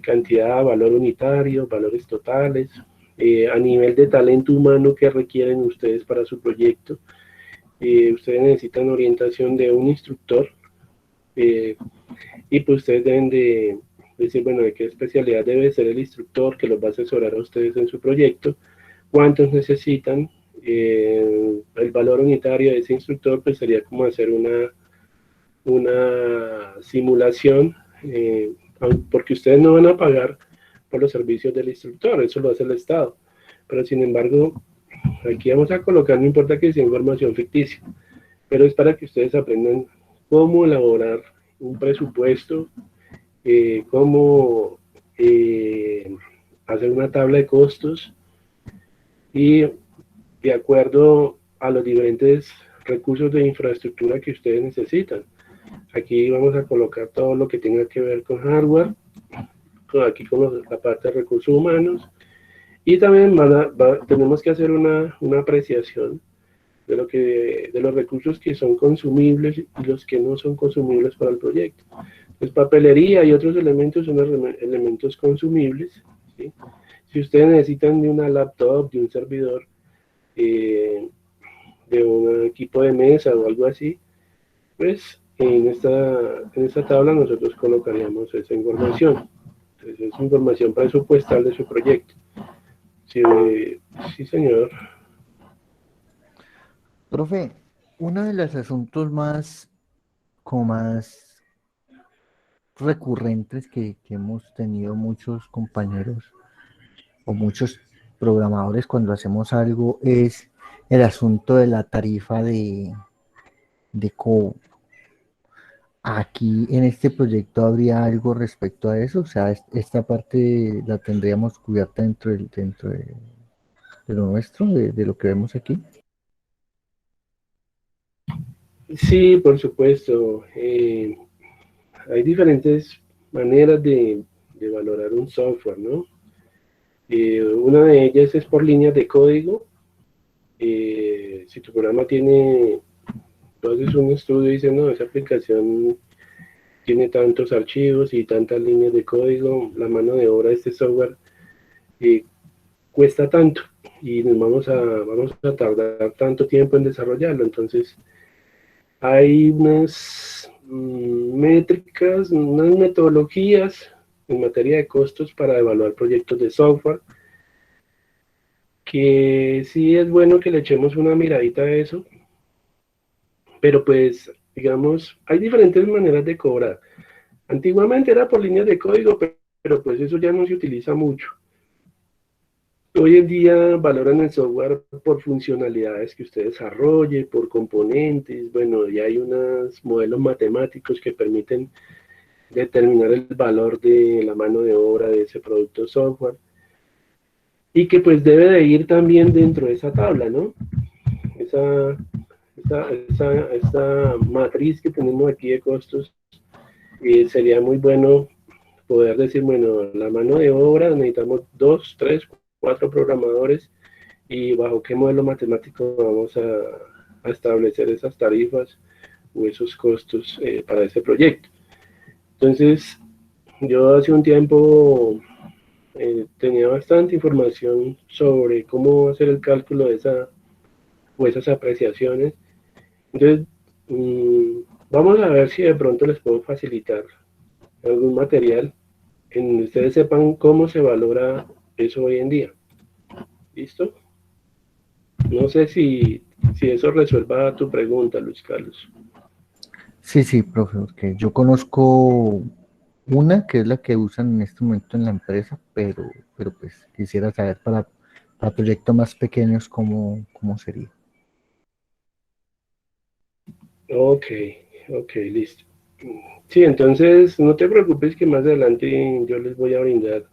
cantidad, valor unitario, valores totales, a nivel de talento humano que requieren ustedes para su proyecto. Ustedes necesitan orientación de un instructor, y pues ustedes deben de decir, bueno, de qué especialidad debe ser el instructor que los va a asesorar a ustedes en su proyecto, cuántos necesitan. El valor unitario de ese instructor pues sería como hacer una simulación, porque ustedes no van a pagar por los servicios del instructor, eso lo hace el Estado, pero sin embargo, aquí vamos a colocar, no importa que sea información ficticia, pero es para que ustedes aprendan cómo elaborar un presupuesto, cómo hacer una tabla de costos y de acuerdo a los diferentes recursos de infraestructura que ustedes necesitan. Aquí vamos a colocar todo lo que tenga que ver con hardware, aquí con la parte de recursos humanos, y también tenemos que hacer una apreciación de los recursos que son consumibles y los que no son consumibles para el proyecto. Pues papelería y otros elementos son elementos consumibles, ¿sí? Si ustedes necesitan de una laptop, de un servidor, de un equipo de mesa o algo así, pues en esta tabla nosotros colocaríamos esa información. Entonces es información presupuestal de su proyecto. Sí, sí señor. Profe, uno de los asuntos como más recurrentes que hemos tenido muchos compañeros o muchos programadores cuando hacemos algo es el asunto de la tarifa de cobro. Aquí en este proyecto habría algo respecto a eso, o sea, esta parte la tendríamos cubierta de lo nuestro, de lo que vemos aquí. Sí, por supuesto. Hay diferentes maneras de valorar un software, ¿no? Una de ellas es por líneas de código. Si tu programa tiene, tú haces un estudio y dices, no, esa aplicación tiene tantos archivos y tantas líneas de código, la mano de obra de este software cuesta tanto y nos vamos a tardar tanto tiempo en desarrollarlo. Entonces, hay unas métricas, unas metodologías en materia de costos para evaluar proyectos de software, que sí es bueno que le echemos una miradita a eso, pero pues, digamos, hay diferentes maneras de cobrar. Antiguamente era por líneas de código, pero pues eso ya no se utiliza mucho. Hoy en día valoran el software por funcionalidades que usted desarrolle, por componentes, bueno, ya hay unos modelos matemáticos que permiten determinar el valor de la mano de obra de ese producto software y que pues debe de ir también dentro de esa tabla, ¿no? Esta matriz que tenemos aquí de costos, sería muy bueno poder decir, bueno, la mano de obra necesitamos 2, 3, 4 programadores y bajo qué modelo matemático vamos a establecer esas tarifas o esos costos para ese proyecto. Entonces, yo hace un tiempo tenía bastante información sobre cómo hacer el cálculo de esas apreciaciones. Entonces, vamos a ver si de pronto les puedo facilitar algún material en donde ustedes sepan cómo se valora eso hoy en día. ¿Listo? No sé si eso resuelva tu pregunta, Luis Carlos. Sí, sí, profe, porque yo conozco una que es la que usan en este momento en la empresa, pero pues quisiera saber para proyectos más pequeños cómo sería. Ok, listo. Sí, entonces no te preocupes que más adelante yo les voy a brindar.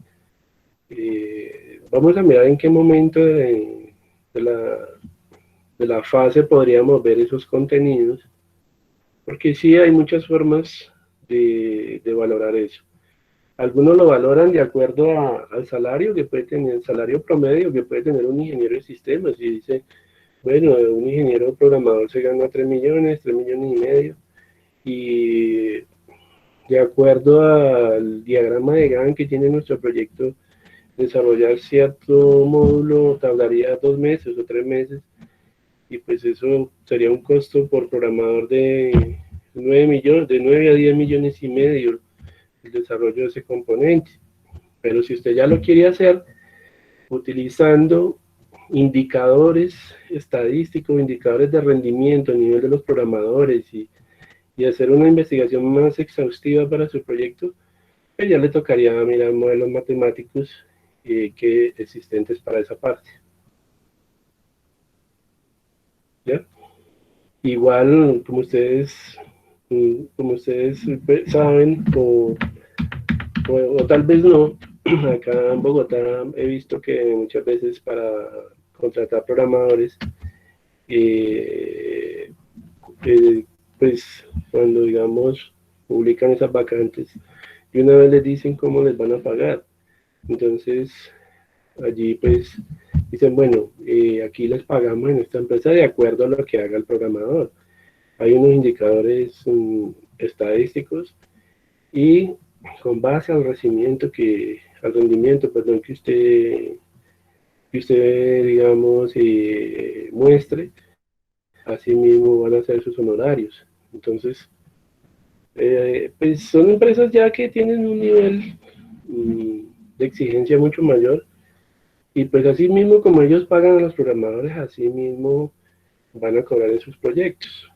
Vamos a mirar en qué momento de la fase podríamos ver esos contenidos, porque sí hay muchas formas de valorar eso. Algunos lo valoran de acuerdo al salario que puede tener, el salario promedio que puede tener un ingeniero de sistemas, y dice, bueno, un ingeniero programador se gana 3 millones y medio, y de acuerdo al diagrama de Gantt que tiene nuestro proyecto, desarrollar cierto módulo tardaría 2 meses o 3 meses, y pues eso sería un costo por programador de 9 millones, de 9 a 10 millones y medio el desarrollo de ese componente. Pero si usted ya lo quiere hacer utilizando indicadores estadísticos, indicadores de rendimiento a nivel de los programadores y hacer una investigación más exhaustiva para su proyecto, pues ya le tocaría mirar modelos matemáticos que existentes para esa parte. ¿ya? Igual, como ustedes saben, o tal vez no, acá en Bogotá he visto que muchas veces para contratar programadores, eh, eh, pues cuando digamos publican esas vacantes, y una vez les dicen cómo les van a pagar. Entonces, allí pues dicen, bueno, aquí les pagamos en esta empresa de acuerdo a lo que haga el programador. Hay unos indicadores estadísticos y con base al rendimiento, perdón, que usted digamos, muestre, así mismo van a ser sus honorarios. Entonces, pues son empresas ya que tienen un nivel de exigencia mucho mayor y pues así mismo como ellos pagan a los programadores, así mismo van a cobrar en sus proyectos.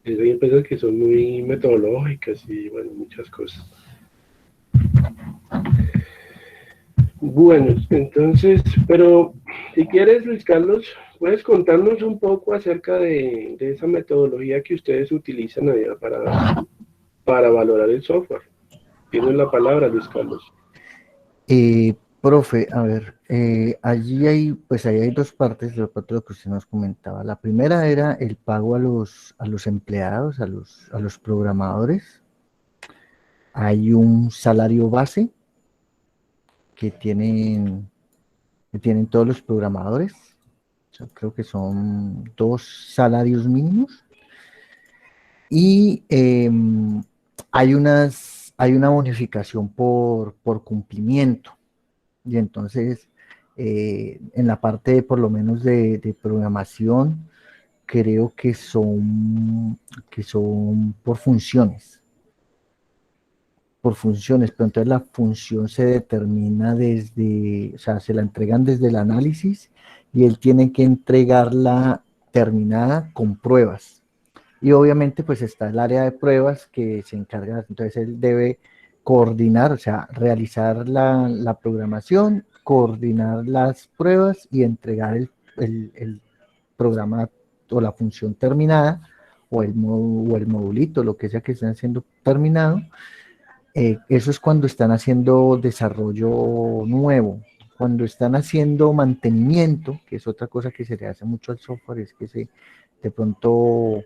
Hay empresas que son muy metodológicas y bueno, muchas cosas. Bueno, entonces, pero si quieres, Luis Carlos, puedes contarnos un poco acerca de esa metodología que ustedes utilizan allá para valorar el software. Tienes la palabra, Luis Carlos. Profe, a ver, allí hay, pues ahí hay dos partes de lo que usted nos comentaba. La primera era el pago a los empleados, a los programadores. Hay un salario base que que tienen todos los programadores. O sea, creo que son dos salarios mínimos. Y hay una bonificación por cumplimiento. Y entonces, en la parte por lo menos de programación, creo que son por funciones, pero entonces la función se determina desde, o sea, se la entregan desde el análisis y él tiene que entregarla terminada con pruebas. Y obviamente pues está el área de pruebas que se encarga, entonces él debe coordinar, o sea, realizar la programación, coordinar las pruebas y entregar el programa o la función terminada o el modulito, lo que sea que estén haciendo terminado. Eso es cuando están haciendo desarrollo nuevo. Cuando están haciendo mantenimiento, que es otra cosa que se le hace mucho al software, es que de pronto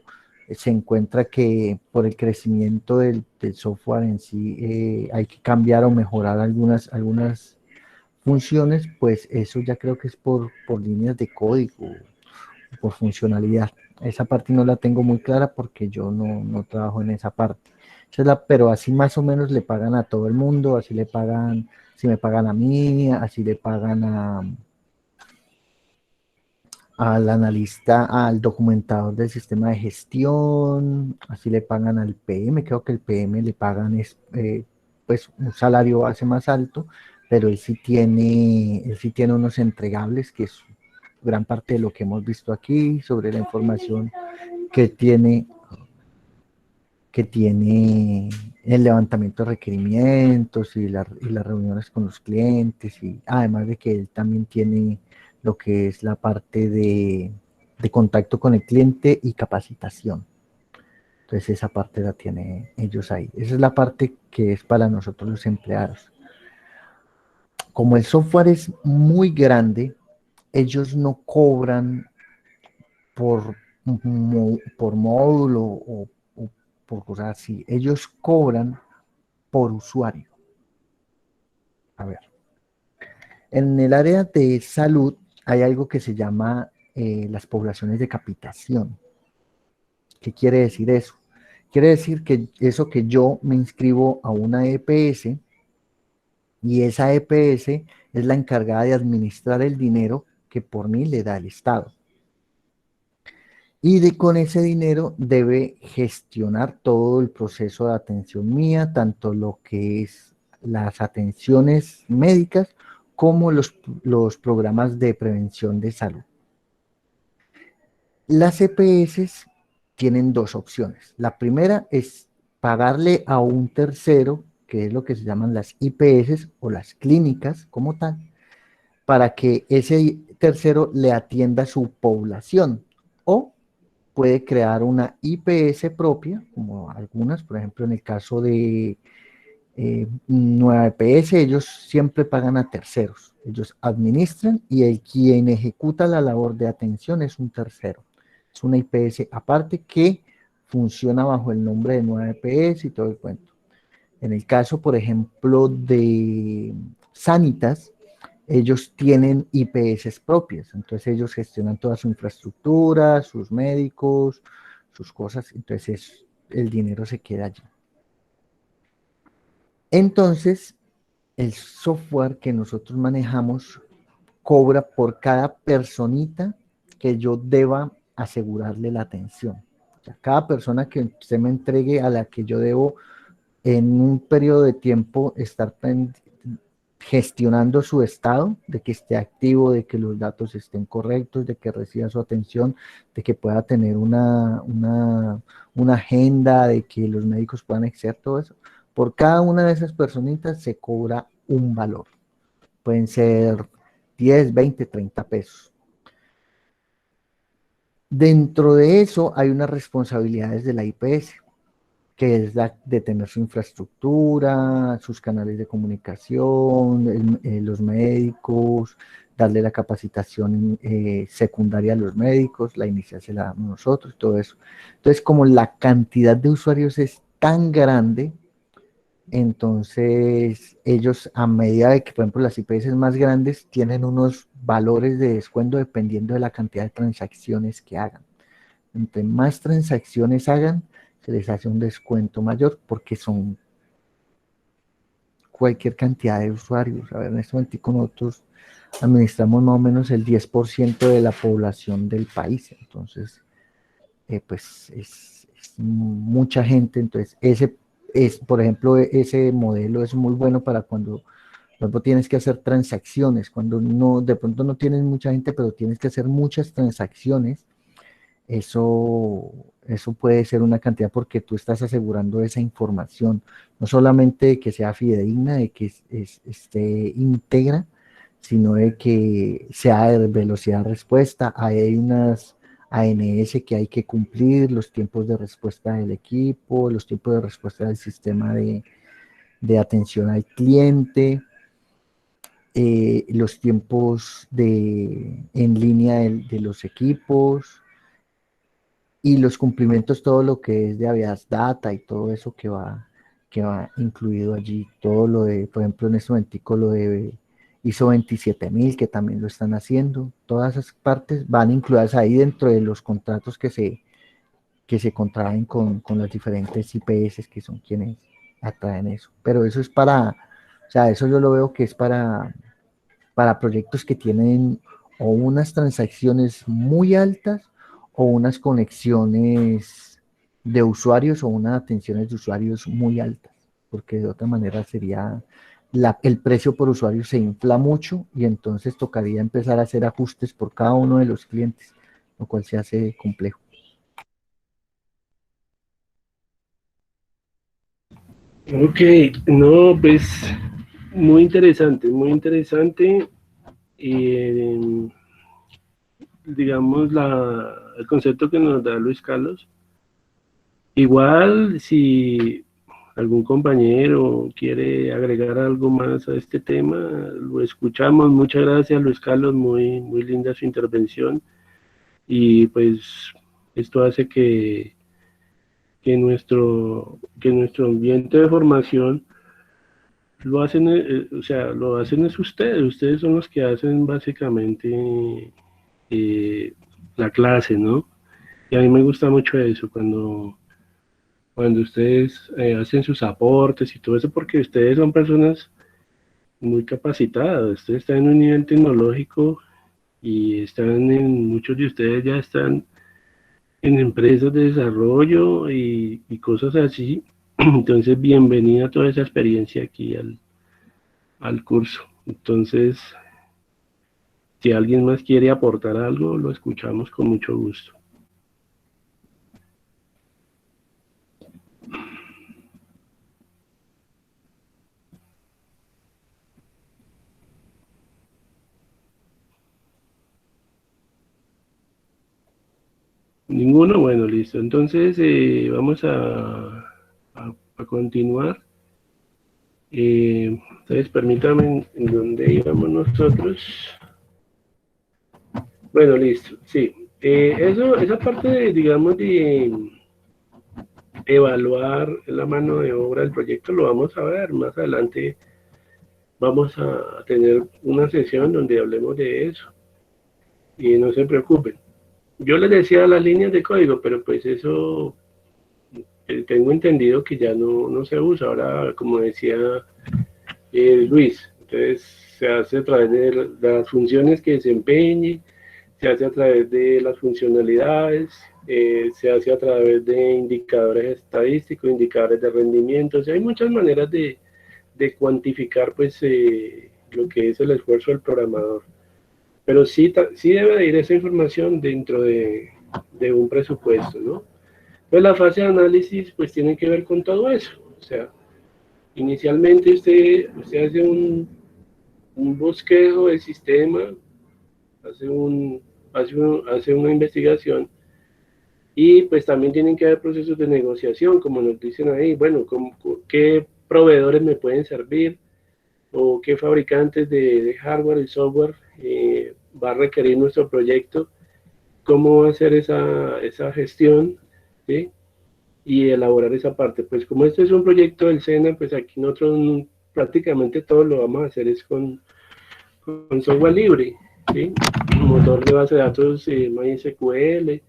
se encuentra que por el crecimiento del software en sí hay que cambiar o mejorar algunas funciones, pues eso ya creo que es por líneas de código, por funcionalidad. Esa parte no la tengo muy clara porque yo no trabajo en esa parte. Pero así más o menos le pagan a todo el mundo, así le pagan, si me pagan a mí, así le pagan al analista, al documentador del sistema de gestión, así le pagan al PM, creo que el PM le pagan pues un salario base más alto, pero él sí tiene unos entregables que es gran parte de lo que hemos visto aquí sobre la información que tiene que tiene el levantamiento de requerimientos y las reuniones con los clientes, y además de que él también tiene lo que es la parte de contacto con el cliente y capacitación. Entonces esa parte la tiene ellos ahí. Esa es la parte que es para nosotros los empleados. Como el software es muy grande, ellos no cobran por, por módulo o por cosas así. Ellos cobran por usuario. A ver, en el área de salud hay algo que se llama las poblaciones de capitación. ¿Qué quiere decir eso? Quiere decir que eso que yo me inscribo a una EPS y esa EPS es la encargada de administrar el dinero que por mí le da el Estado. Y con ese dinero debe gestionar todo el proceso de atención mía, tanto lo que es las atenciones médicas como los programas de prevención de salud. Las EPS tienen dos opciones. La primera es pagarle a un tercero, que es lo que se llaman las IPS o las clínicas como tal, para que ese tercero le atienda a su población. o puede crear una IPS propia, como algunas, por ejemplo, en el caso de Nueva EPS, ellos siempre pagan a terceros, ellos administran y el quien ejecuta la labor de atención es un tercero. Es una IPS aparte que funciona bajo el nombre de Nueva EPS y todo el cuento. En el caso, por ejemplo, de Sanitas, ellos tienen IPS propias, entonces ellos gestionan toda su infraestructura, sus médicos, sus cosas, entonces el dinero se queda allí. Entonces, el software que nosotros manejamos cobra por cada personita que yo deba asegurarle la atención. O sea, cada persona que usted me entregue a la que yo debo en un periodo de tiempo estar gestionando su estado, de que esté activo, de que los datos estén correctos, de que reciba su atención, de que pueda tener una agenda, de que los médicos puedan acceder a todo eso. Por cada una de esas personitas se cobra un valor. Pueden ser 10, 20, 30 pesos. Dentro de eso hay unas responsabilidades de la IPS, que es la de tener su infraestructura, sus canales de comunicación, los médicos, darle la capacitación secundaria a los médicos, la inicial se la damos nosotros, todo eso. Entonces, como la cantidad de usuarios es tan grande, entonces ellos a medida de que, por ejemplo, las IPS más grandes tienen unos valores de descuento dependiendo de la cantidad de transacciones que hagan. Entre más transacciones hagan, se les hace un descuento mayor porque son cualquier cantidad de usuarios. A ver, en este momento nosotros administramos más o menos el 10% de la población del país. Entonces, pues es mucha gente. Entonces, por ejemplo, ese modelo es muy bueno para cuando tienes que hacer transacciones, cuando no, de pronto no tienes mucha gente, pero tienes que hacer muchas transacciones. Eso puede ser una cantidad porque tú estás asegurando esa información, no solamente de que sea fidedigna, de que esté íntegra, sino de que sea de velocidad de respuesta. Hay unas ANS que hay que cumplir, los tiempos de respuesta del equipo, los tiempos de respuesta del sistema de atención al cliente, los tiempos en línea de los equipos y los cumplimientos, todo lo que es de Avias Data y todo eso que va incluido allí, todo lo de, por ejemplo, en este momentico lo de ISO 27000, que también lo están haciendo, todas esas partes van incluidas ahí dentro de los contratos que se contraen con las diferentes IPS que son quienes atraen eso. Pero eso es o sea, eso yo lo veo que es para proyectos que tienen o unas transacciones muy altas o unas conexiones de usuarios o unas atenciones de usuarios muy altas, porque de otra manera sería el precio por usuario se infla mucho y entonces tocaría empezar a hacer ajustes por cada uno de los clientes, lo cual se hace complejo. Ok, no, pues muy interesante. eh, digamos, el concepto que nos da Luis Carlos. Igual, si algún compañero quiere agregar algo más a este tema, lo escuchamos. Muchas gracias, Luis Carlos, muy, muy linda su intervención. Y pues esto hace que nuestro ambiente de formación o sea, lo hacen es ustedes son los que hacen básicamente la clase, ¿no? Y a mí me gusta mucho eso, cuando ustedes hacen sus aportes y todo eso, porque ustedes son personas muy capacitadas, ustedes están en un nivel tecnológico y muchos de ustedes ya están en empresas de desarrollo y cosas así. Entonces, bienvenida toda esa experiencia aquí al curso. Entonces, si alguien más quiere aportar algo, lo escuchamos con mucho gusto. Ninguno, bueno, listo. Entonces vamos a continuar. Entonces permítame en dónde íbamos nosotros. Bueno, listo, sí. Esa parte, digamos, de evaluar la mano de obra del proyecto lo vamos a ver más adelante. Vamos a tener una sesión donde hablemos de eso. Y no se preocupen. Yo les decía las líneas de código, pero pues eso tengo entendido que ya no se usa. Ahora, como decía Luis, entonces se hace a través de las funciones que desempeñe, se hace a través de las funcionalidades, se hace a través de indicadores estadísticos, indicadores de rendimiento. O sea, hay muchas maneras de cuantificar pues lo que es el esfuerzo del programador. Pero sí debe de ir esa información dentro de un presupuesto, ¿no? Pues la fase de análisis pues tiene que ver con todo eso. O sea, inicialmente usted hace un bosquejo del sistema, hace una investigación y pues también tienen que haber procesos de negociación, como nos dicen ahí, bueno, ¿qué proveedores me pueden servir? O qué fabricantes de hardware y software va a requerir nuestro proyecto, cómo va a hacer esa gestión, ¿sí? Y elaborar esa parte. Pues como este es un proyecto del SENA, pues aquí nosotros prácticamente todo lo vamos a hacer es con software libre, ¿sí? Un motor de base de datos MySQL,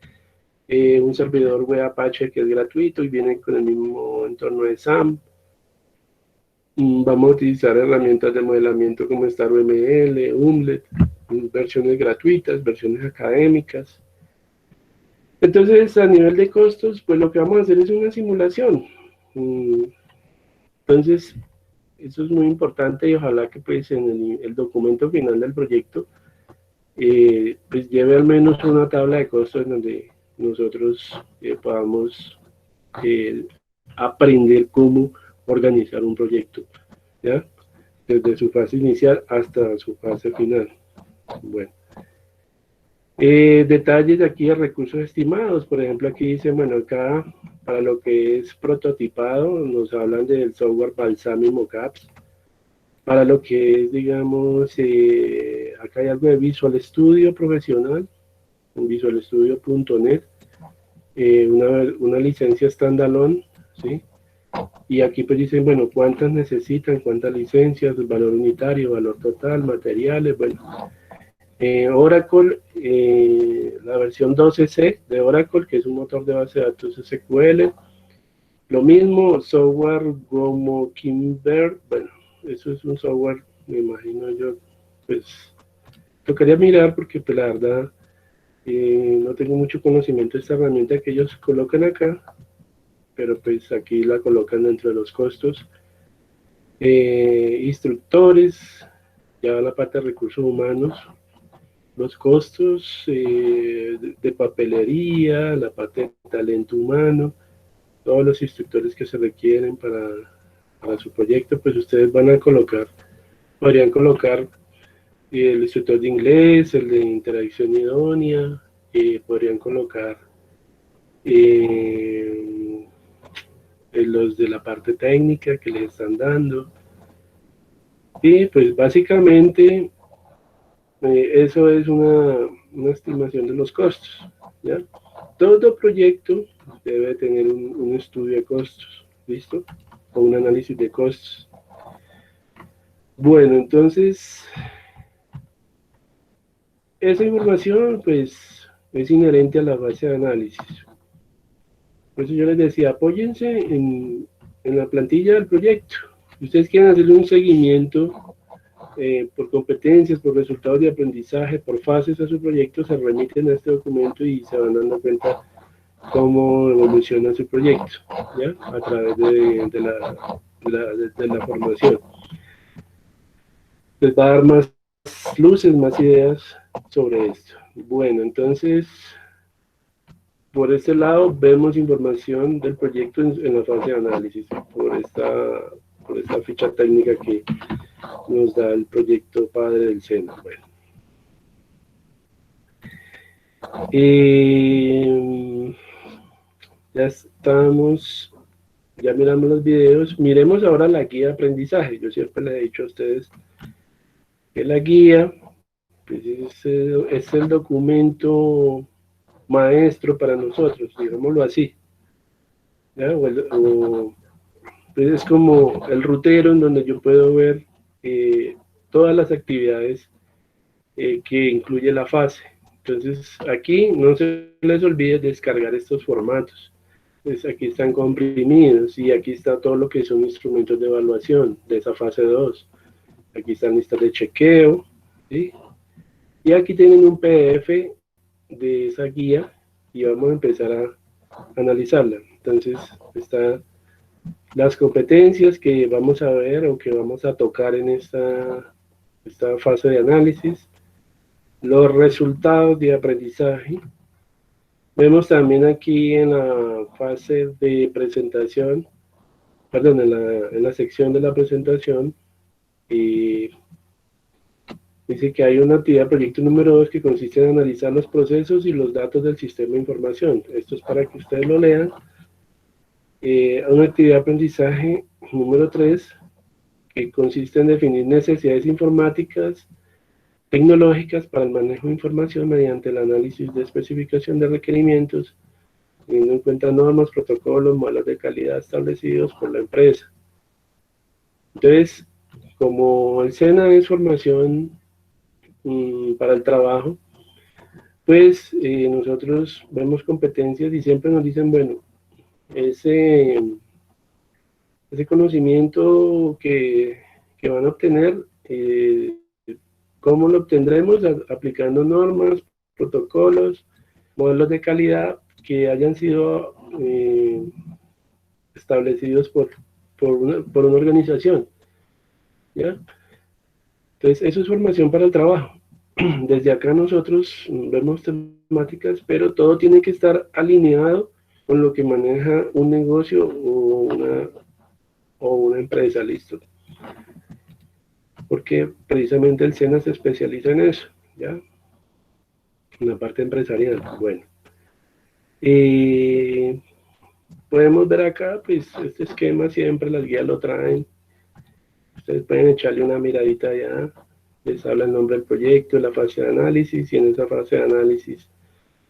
un servidor web Apache que es gratuito y viene con el mismo entorno de SAM. Vamos a utilizar herramientas de modelamiento como StarML, Umlet, versiones gratuitas, versiones académicas. Entonces, a nivel de costos, pues lo que vamos a hacer es una simulación. Entonces, eso es muy importante y ojalá que pues en el documento final del proyecto pues lleve al menos una tabla de costos en donde nosotros podamos aprender cómo organizar un proyecto, ¿ya? Desde su fase inicial hasta su fase final. Bueno. Detalles de aquí de recursos estimados, por ejemplo, aquí dice, bueno, acá para lo que es prototipado, nos hablan del software Balsamiq Mockups. Para lo que es, digamos, acá hay algo de Visual Studio profesional, en visualstudio.net, una licencia standalone, ¿sí? Y aquí pues dicen, bueno, cuántas necesitan, cuántas licencias, el valor unitario, valor total, materiales, bueno. Oracle, la versión 12C de Oracle, que es un motor de base de datos SQL. Lo mismo, software como Kimber, bueno, eso es un software, me imagino yo, pues, tocaría mirar porque pues, la verdad no tengo mucho conocimiento de esta herramienta que ellos colocan acá, pero pues aquí la colocan dentro de los costos. Instructores, ya la parte de recursos humanos, los costos de papelería, la parte de talento humano, todos los instructores que se requieren para su proyecto, pues ustedes van a colocar, podrían colocar el instructor de inglés, el de interacción idónea, podrían colocar los de la parte técnica que les están dando. Y pues básicamente eso es una estimación de los costos, ¿ya? Todo proyecto debe tener un estudio de costos, ¿listo? O un análisis de costos. Bueno, entonces, esa información, pues, es inherente a la fase de análisis. Por eso yo les decía, apóyense en la plantilla del proyecto. Si ustedes quieren hacerle un seguimiento por competencias, por resultados de aprendizaje, por fases a su proyecto, se remiten a este documento y se van dando cuenta cómo evoluciona su proyecto, ¿ya? A través de la formación. Les va a dar más luces, más ideas sobre esto. Bueno, entonces, por este lado vemos información del proyecto en la fase de análisis, por esta ficha técnica que nos da el proyecto padre del SENA. Bueno. Ya estamos, ya miramos los videos. Miremos ahora la guía de aprendizaje. Yo siempre le he dicho a ustedes que la guía pues, es el documento maestro para nosotros, digámoslo así. ¿Ya? Pues es como el rutero en donde yo puedo ver todas las actividades que incluye la fase. Entonces, aquí no se les olvide descargar estos formatos. Pues aquí están comprimidos y aquí está todo lo que son instrumentos de evaluación de esa fase 2. Aquí están listas de chequeo, ¿sí? Y aquí tienen un PDF de esa guía y vamos a empezar a analizarla. Entonces, están las competencias que vamos a ver o que vamos a tocar en esta fase de análisis, los resultados de aprendizaje. Vemos también aquí en la fase de presentación, perdón, en la sección de la presentación, y dice que hay una actividad proyecto número 2 que consiste en analizar los procesos y los datos del sistema de información. Esto es para que ustedes lo lean. Una actividad de aprendizaje número 3 que consiste en definir necesidades informáticas tecnológicas para el manejo de información mediante el análisis de especificación de requerimientos, teniendo en cuenta normas, protocolos, modelos de calidad establecidos por la empresa. Entonces, como el SENA es formación para el trabajo, pues nosotros vemos competencias y siempre nos dicen, bueno, ese conocimiento que van a obtener, ¿cómo lo obtendremos? Aplicando normas, protocolos, modelos de calidad que hayan sido establecidos por una organización, ¿ya? Entonces, eso es formación para el trabajo. Desde acá nosotros vemos temáticas, pero todo tiene que estar alineado con lo que maneja un negocio o una empresa, listo. Porque precisamente el SENA se especializa en eso, ¿ya? En la parte empresarial. Bueno. Podemos ver acá, pues, este esquema siempre las guías lo traen. Ustedes pueden echarle una miradita allá. Les habla el nombre del proyecto, la fase de análisis, y en esa fase de análisis,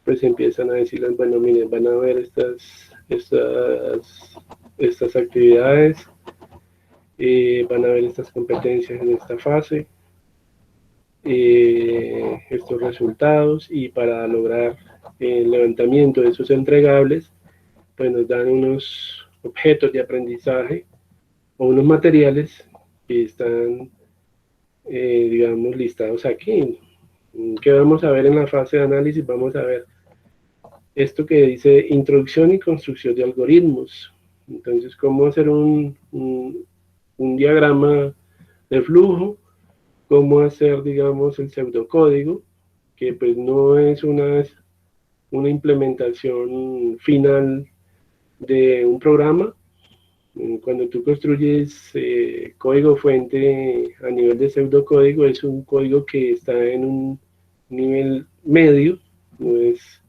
pues empiezan a decirles, bueno, miren, van a ver estas actividades, van a ver estas competencias en esta fase, estos resultados, y para lograr el levantamiento de esos entregables, pues nos dan unos objetos de aprendizaje o unos materiales que están, digamos, listados aquí. ¿Qué vamos a ver en la fase de análisis? Vamos a ver esto que dice introducción y construcción de algoritmos. Entonces, cómo hacer un diagrama de flujo, cómo hacer, digamos, el pseudocódigo, que pues no es una implementación final de un programa. Cuando tú construyes código fuente a nivel de pseudocódigo, es un código que está en un nivel medio, no es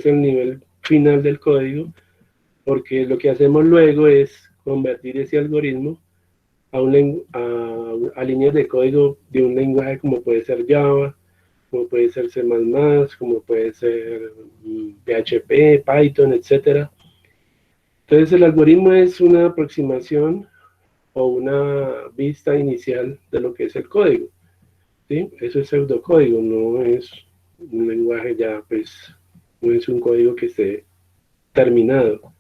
el nivel final del código, porque lo que hacemos luego es convertir ese algoritmo a líneas de código de un lenguaje como puede ser Java, como puede ser C++, como puede ser PHP, Python, etcétera. Entonces el algoritmo es una aproximación o una vista inicial de lo que es el código, ¿sí? Eso es pseudocódigo, no es un lenguaje ya, pues, no es un código que esté terminado,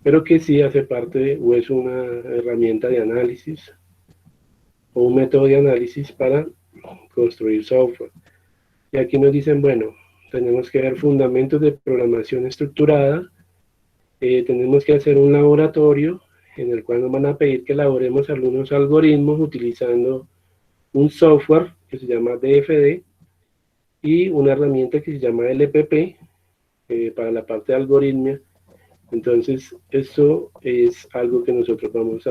pero que sí hace parte o es una herramienta de análisis o un método de análisis para construir software. Y aquí nos dicen, bueno, tenemos que ver fundamentos de programación estructurada, tenemos que hacer un laboratorio en el cual nos van a pedir que elaboremos algunos algoritmos utilizando un software que se llama DFD y una herramienta que se llama LPP para la parte de algoritmia. Entonces, esto es algo que nosotros vamos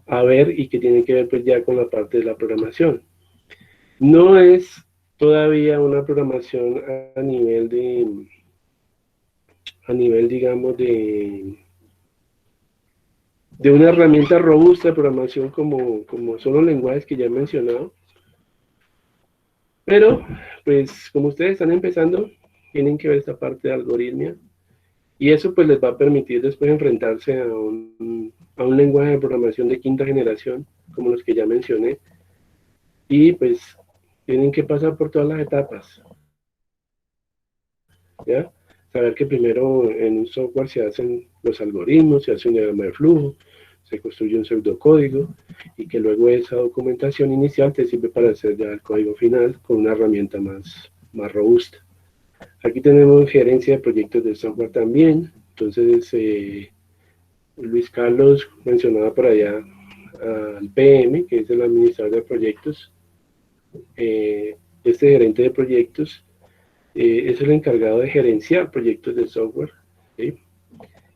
a ver y que tiene que ver pues ya con la parte de la programación. No es todavía una programación a nivel a nivel, digamos, de una herramienta robusta de programación como son los lenguajes que ya he mencionado. Pero, pues, como ustedes están empezando, tienen que ver esta parte de algoritmia, y eso pues les va a permitir después enfrentarse a un lenguaje de programación de quinta generación, como los que ya mencioné, y pues tienen que pasar por todas las etapas, ¿ya? Saber que primero en un software se hacen los algoritmos, se hace un diagrama de flujo, se construye un pseudocódigo, y que luego esa documentación inicial te sirve para hacer ya el código final con una herramienta más robusta. Aquí tenemos gerencia de proyectos de software también. Entonces, Luis Carlos mencionaba por allá al PM, que es el administrador de proyectos. Este gerente de proyectos es el encargado de gerenciar proyectos de software, ¿sí?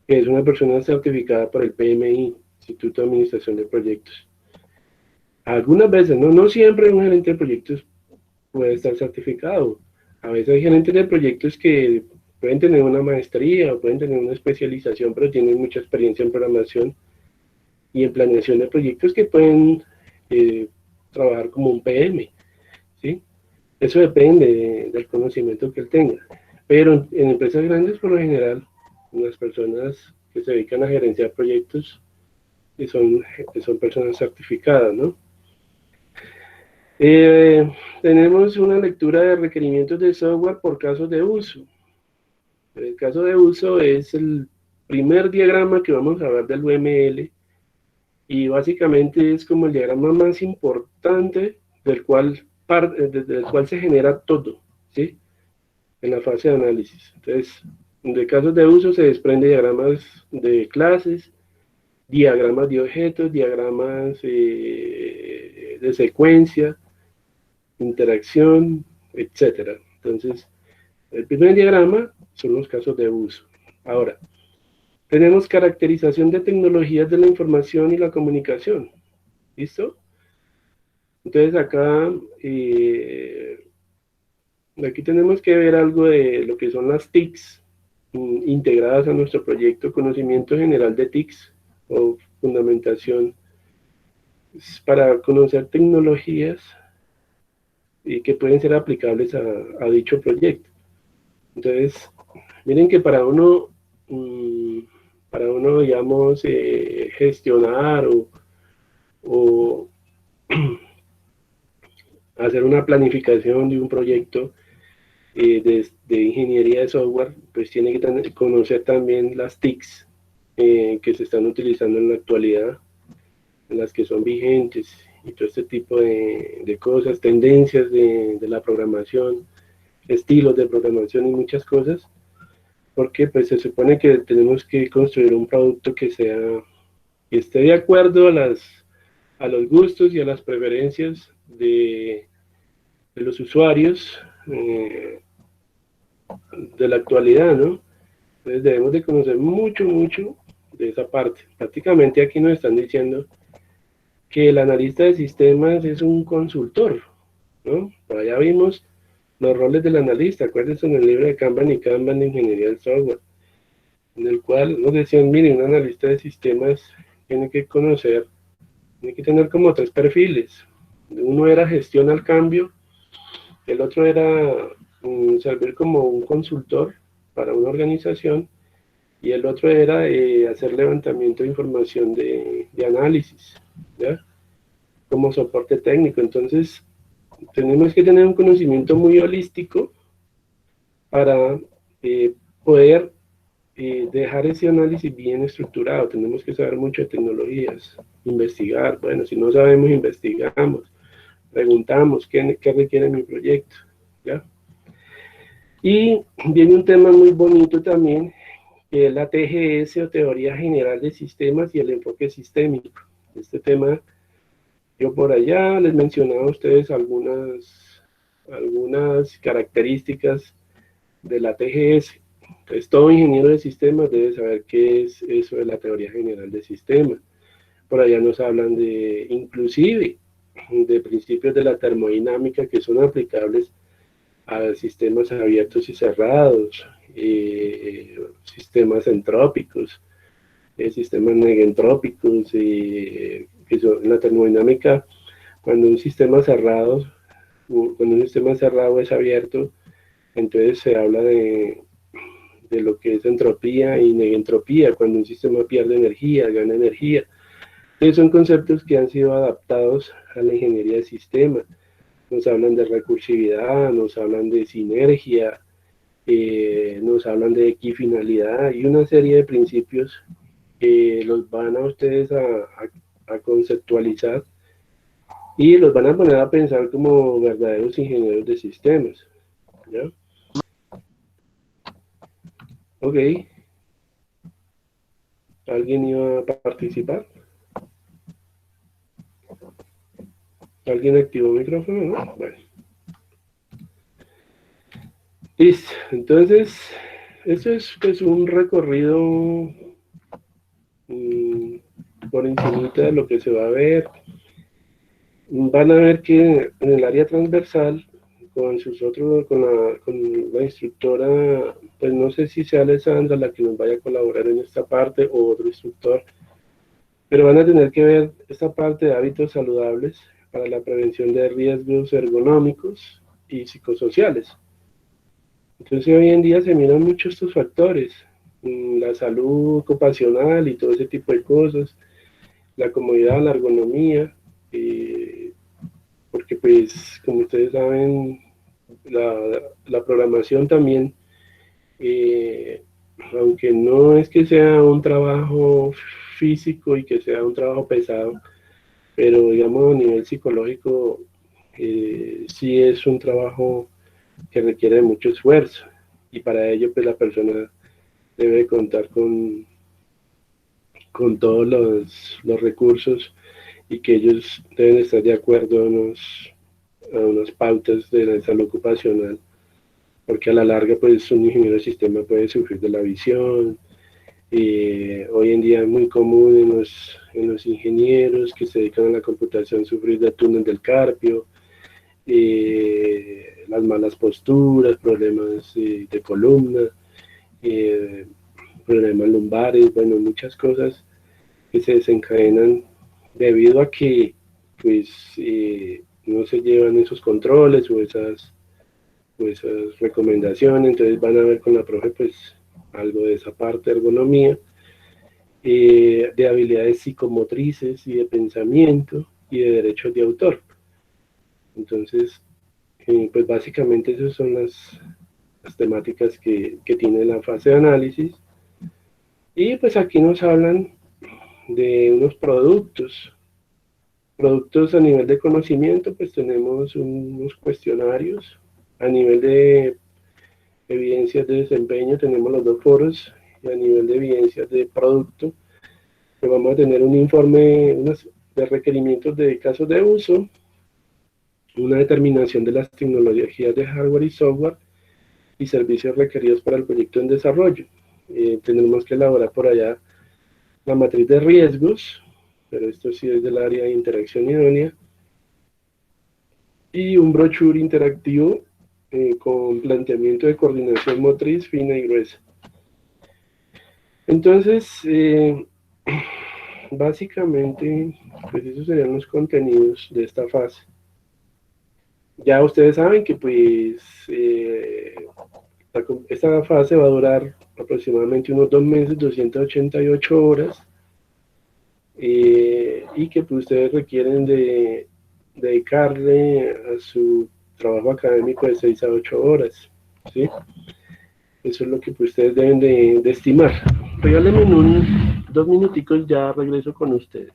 Es una persona certificada por el PMI, Instituto de Administración de Proyectos. Algunas veces, no siempre un gerente de proyectos puede estar certificado. A veces hay gerentes de proyectos que pueden tener una maestría o pueden tener una especialización, pero tienen mucha experiencia en programación y en planeación de proyectos que pueden trabajar como un PM, ¿sí? Eso depende del conocimiento que él tenga. Pero en empresas grandes, por lo general, las personas que se dedican a gerenciar proyectos son personas certificadas, ¿no? Tenemos una lectura de requerimientos de software por casos de uso. El caso de uso es el primer diagrama que vamos a ver del UML, y básicamente es como el diagrama más importante del cual se genera todo, ¿sí? En la fase de análisis. Entonces, de casos de uso se desprende diagramas de clases, diagramas de objetos, diagramas de secuencia, interacción, etcétera. Entonces, el primer diagrama son los casos de uso. Ahora, tenemos caracterización de tecnologías de la información y la comunicación. ¿Listo? Entonces acá, aquí tenemos que ver algo de lo que son las TICs integradas a nuestro proyecto, conocimiento general de TICs o fundamentación para conocer tecnologías y que pueden ser aplicables a dicho proyecto. Entonces, miren que para uno, digamos, gestionar o hacer una planificación de un proyecto de ingeniería de software, pues tiene que conocer también las TICs que se están utilizando en la actualidad, en las que son vigentes, y todo este tipo de cosas, tendencias de la programación, estilos de programación y muchas cosas, porque pues se supone que tenemos que construir un producto que esté de acuerdo a los gustos y a las preferencias de los usuarios de la actualidad, ¿no? Entonces debemos de conocer mucho de esa parte. Prácticamente aquí nos están diciendo que el analista de sistemas es un consultor, ¿no? Por allá vimos los roles del analista, acuérdense en el libro de Kanban y Kanban de Ingeniería del Software, en el cual nos decían, mire, un analista de sistemas tiene que tener como 3 perfiles. Uno era gestión al cambio, el otro era servir como un consultor para una organización, y el otro era hacer levantamiento de información de análisis, ¿ya? Como soporte técnico. Entonces, tenemos que tener un conocimiento muy holístico para poder dejar ese análisis bien estructurado. Tenemos que saber mucho de tecnologías, investigar. Bueno, si no sabemos, investigamos, preguntamos qué requiere mi proyecto, ¿ya? Y viene un tema muy bonito también, que es la TGS o Teoría General de Sistemas y el enfoque sistémico. Este tema, yo por allá les mencionaba a ustedes algunas características de la TGS. Entonces, todo ingeniero de sistemas debe saber qué es eso de la Teoría General de Sistemas. Por allá nos hablan inclusive, de principios de la termodinámica que son aplicables a sistemas abiertos y cerrados, sistemas entrópicos, sistemas negentrópicos, que son en la termodinámica, cuando un sistema cerrado, cuando un sistema cerrado es abierto, entonces se habla de lo que es entropía y negentropía, cuando un sistema pierde energía, gana energía. Entonces son conceptos que han sido adaptados a la ingeniería de sistemas. Nos hablan de recursividad, nos hablan de sinergia, nos hablan de equifinalidad y una serie de principios que los van a ustedes a conceptualizar y los van a poner a pensar como verdaderos ingenieros de sistemas. ¿Ya? Ok, ¿alguien iba a participar? ¿Alguien activó el micrófono? ¿No? Bueno. Listo, entonces, esto es pues un recorrido mm, por encima de lo que se va a ver. Van a ver que en el área transversal, con la instructora, pues no sé si sea Alessandra la que nos vaya a colaborar en esta parte o otro instructor, pero van a tener que ver esta parte de hábitos saludables para la prevención de riesgos ergonómicos y psicosociales. Entonces hoy en día se miran mucho estos factores, la salud ocupacional y todo ese tipo de cosas, la comodidad, la ergonomía, porque pues como ustedes saben, la programación también, eh, aunque no es que sea un trabajo físico y que sea un trabajo pesado, pero digamos a nivel psicológico sí es un trabajo que requiere de mucho esfuerzo y para ello pues la persona debe contar con todos los recursos y que ellos deben estar de acuerdo a unas pautas de la salud ocupacional, porque a la larga pues un ingeniero de sistema puede sufrir de la visión. Hoy en día es muy común en los ingenieros que se dedican a la computación sufrir de túnel del carpio, las malas posturas, problemas de columna, eh, problemas lumbares, bueno, muchas cosas que se desencadenan debido a que pues no se llevan esos controles o esas recomendaciones, entonces van a ver con la profe pues algo de esa parte de ergonomía, de habilidades psicomotrices y de pensamiento y de derechos de autor. Entonces, pues básicamente esas son las temáticas que tiene la fase de análisis. Y pues aquí nos hablan de unos productos. Productos a nivel de conocimiento, pues tenemos unos cuestionarios. A nivel de evidencias de desempeño tenemos los dos foros y a nivel de evidencias de producto, pues vamos a tener un informe de requerimientos de casos de uso, una determinación de las tecnologías de hardware y software y servicios requeridos para el proyecto en desarrollo. Tenemos que elaborar por allá la matriz de riesgos, pero esto sí es del área de interacción idónea, y un brochure interactivo con planteamiento de coordinación motriz fina y gruesa. Entonces, básicamente, pues esos serían los contenidos de esta fase. Ya ustedes saben que pues esta fase va a durar aproximadamente unos 2 meses, 288 horas, y que pues, ustedes requieren de dedicarle a su trabajo académico de 6 a 8 horas, ¿sí? Eso es lo que pues, ustedes deben de estimar. Regálenme 2 minuticos, ya regreso con ustedes.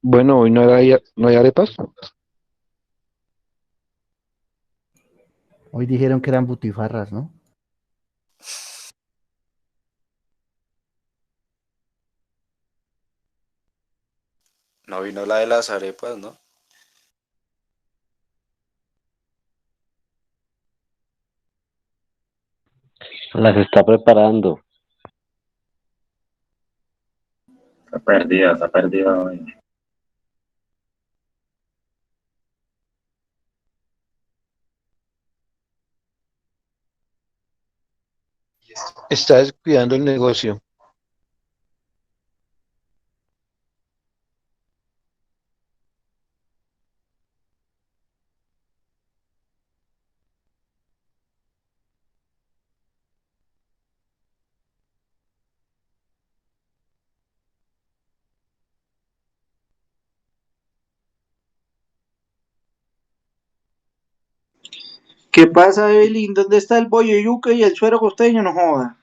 Bueno, hoy no hay arepas. Hoy dijeron que eran butifarras, ¿no? No vino la de las arepas, ¿no? Las está preparando. Está perdida hoy. Está descuidando el negocio. ¿Qué pasa, Evelyn? ¿Dónde está el bollo yuca y el suero costeño? No joda.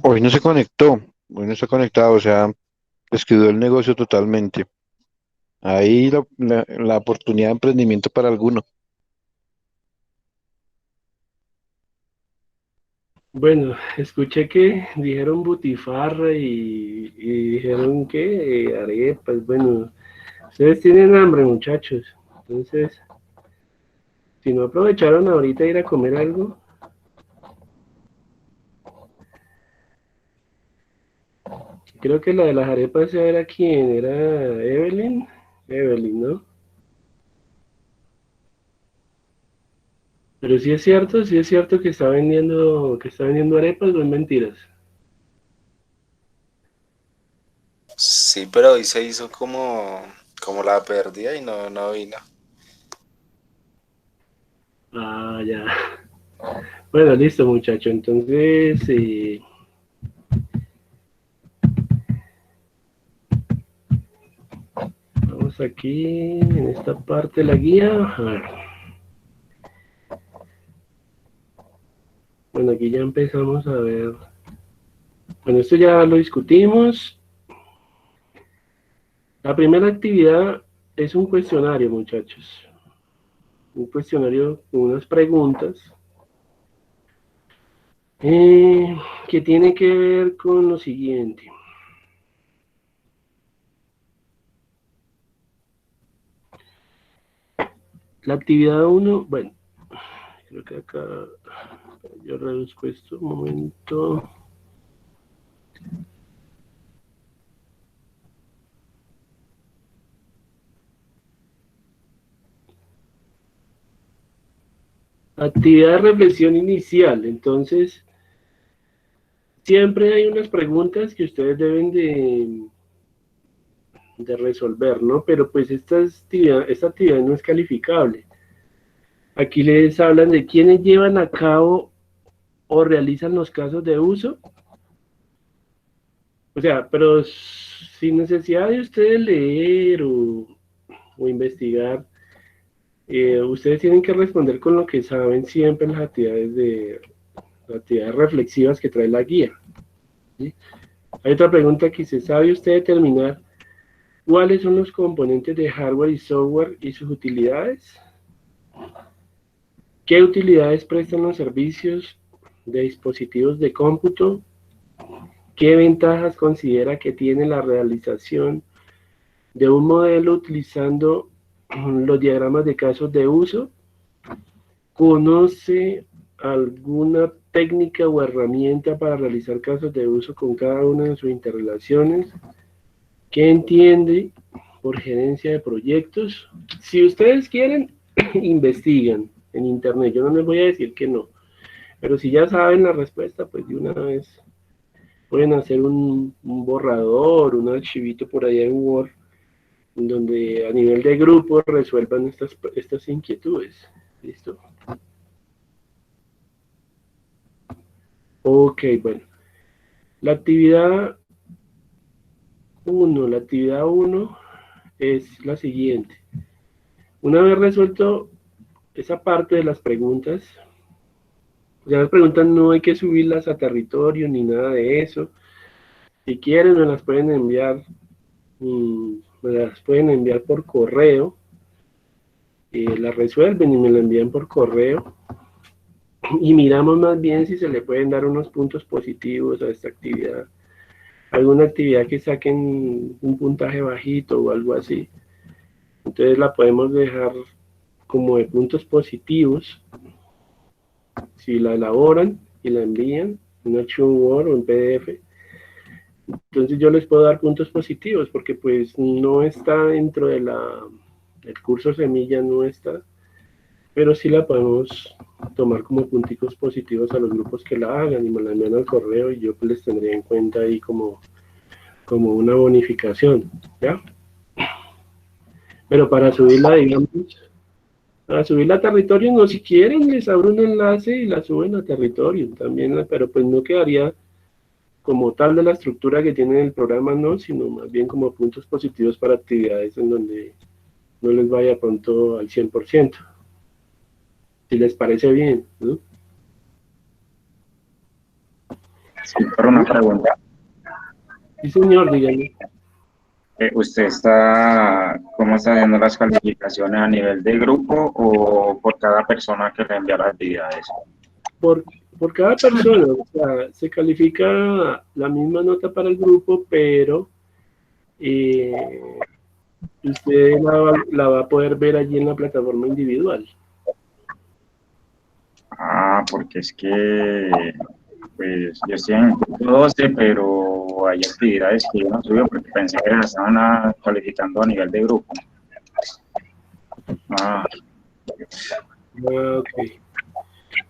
Hoy no se conectó. Hoy no está conectado. O sea, descuidó el negocio totalmente. Ahí la oportunidad de emprendimiento para alguno. Bueno, escuché que dijeron butifarra y dijeron que arepas. Bueno, ustedes tienen hambre, muchachos. Entonces, si no aprovecharon ahorita ir a comer algo, creo que la de las arepas era quién, era Evelyn. Evelyn, ¿no? Pero sí es cierto que está vendiendo arepas o es mentiras. Sí, pero hoy se hizo como la perdida y no vino. Ah, ya. Bueno, listo, muchacho. Entonces, vamos aquí en esta parte de la guía. A ver. Bueno, aquí ya empezamos a ver. Bueno, esto ya lo discutimos. La primera actividad es un cuestionario, muchachos. Un cuestionario con unas preguntas que tiene que ver con lo siguiente. La actividad uno, bueno, creo que acá yo reduzco esto un momento. Actividad de reflexión inicial. Entonces, siempre hay unas preguntas que ustedes deben de resolver, ¿no? Pero pues esta actividad no es calificable. Aquí les hablan de quiénes llevan a cabo o realizan los casos de uso. O sea, pero sin necesidad de ustedes leer o investigar, ustedes tienen que responder con lo que saben siempre en las actividades reflexivas que trae la guía. ¿Sí? Hay otra pregunta que dice, ¿sabe usted determinar cuáles son los componentes de hardware y software y sus utilidades? ¿Qué utilidades prestan los servicios de dispositivos de cómputo? ¿Qué ventajas considera que tiene la realización de un modelo utilizando los diagramas de casos de uso? ¿Conoce alguna técnica o herramienta para realizar casos de uso con cada una de sus interrelaciones? ¿Qué entiende por gerencia de proyectos? Si ustedes quieren, investigan en internet. Yo no les voy a decir que no. Pero si ya saben la respuesta, pues de una vez pueden hacer un borrador, un archivito por ahí en Word, donde a nivel de grupo resuelvan estas inquietudes. ¿Listo? Ok, bueno. La actividad 1 es la siguiente. Una vez resuelto esa parte de las preguntas, ya las preguntas no hay que subirlas a territorio ni nada de eso. Si quieren, me las pueden enviar por correo, las resuelven y me la envían por correo. Y miramos más bien si se le pueden dar unos puntos positivos a esta actividad. Alguna actividad que saquen un puntaje bajito o algo así. Entonces la podemos dejar como de puntos positivos si la elaboran y la envían en archivo Word o en PDF. Entonces yo les puedo dar puntos positivos porque pues no está dentro de el curso semilla, no está, pero sí la podemos tomar como punticos positivos a los grupos que la hagan y me la envían al correo y yo pues les tendría en cuenta ahí como una bonificación, ¿ya? Pero para subirla, digamos, para subirla a territorio, no, si quieren les abro un enlace y la suben a territorio también, pero pues no quedaría como tal de la estructura que tiene el programa, no, sino más bien como puntos positivos para actividades en donde no les vaya pronto al 100%, si les parece bien, ¿no? Sí, por una pregunta. Sí, señor, dígame. ¿Usted cómo está haciendo las calificaciones a nivel de grupo o por cada persona que le envía las actividades? Por cada persona, o sea, se califica la misma nota para el grupo, pero usted la va a poder ver allí en la plataforma individual. Porque es que pues yo estoy en el grupo 12, pero hay actividades que yo no subí porque pensé que las estaban calificando a nivel de grupo. Ok.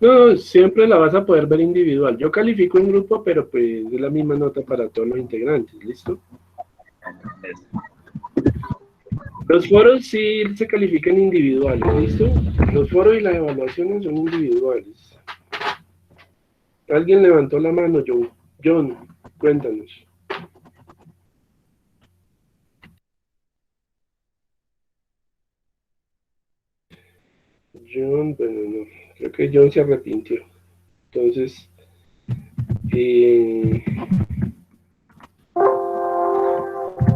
No, siempre la vas a poder ver individual. Yo califico en grupo, pero pues es la misma nota para todos los integrantes, ¿listo? Los foros sí se califican individuales, ¿listo? Los foros y las evaluaciones son individuales. Alguien levantó la mano, John. John, cuéntanos. John, bueno, no. Creo que John se arrepintió. Entonces,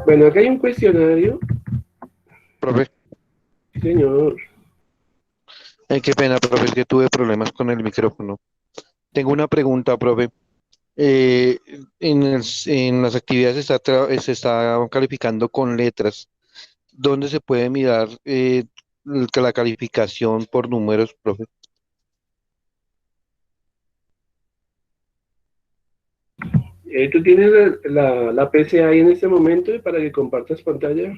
bueno, acá hay un cuestionario. Profe, Sí, señor. qué pena, profe, es que tuve problemas con el micrófono. Tengo una pregunta, profe. En las actividades se está calificando con letras. ¿Dónde se puede mirar la calificación por números, profe? ¿Tú tienes la PC ahí en este momento para que compartas pantalla?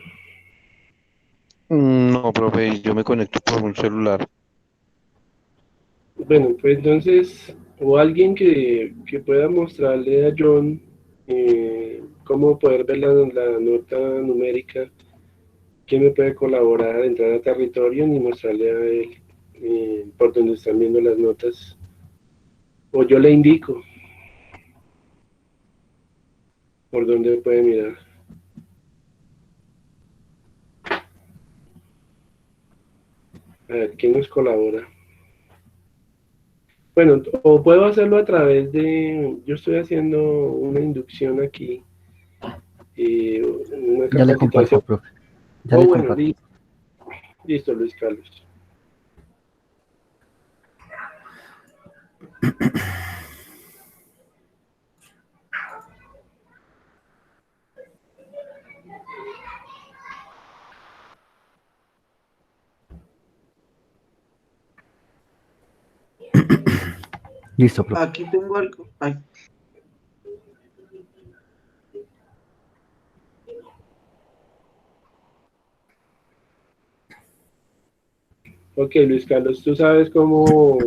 No, profe, yo me conecto por un celular. Bueno, pues entonces, o alguien que pueda mostrarle a John cómo poder ver la nota numérica, quién me puede colaborar a entrar a territorio y mostrarle a él por donde están viendo las notas. O yo le indico por dónde puede mirar. A ver, ¿quién nos colabora? Bueno, o puedo hacerlo a través yo estoy haciendo una inducción aquí, una Ya le comparto, capacitación. profe. Ya Oh, le bueno, comparto. listo, Luis Carlos. Listo, profe. Aquí tengo algo. Ay, Ok, Luis Carlos, ¿tú sabes cómo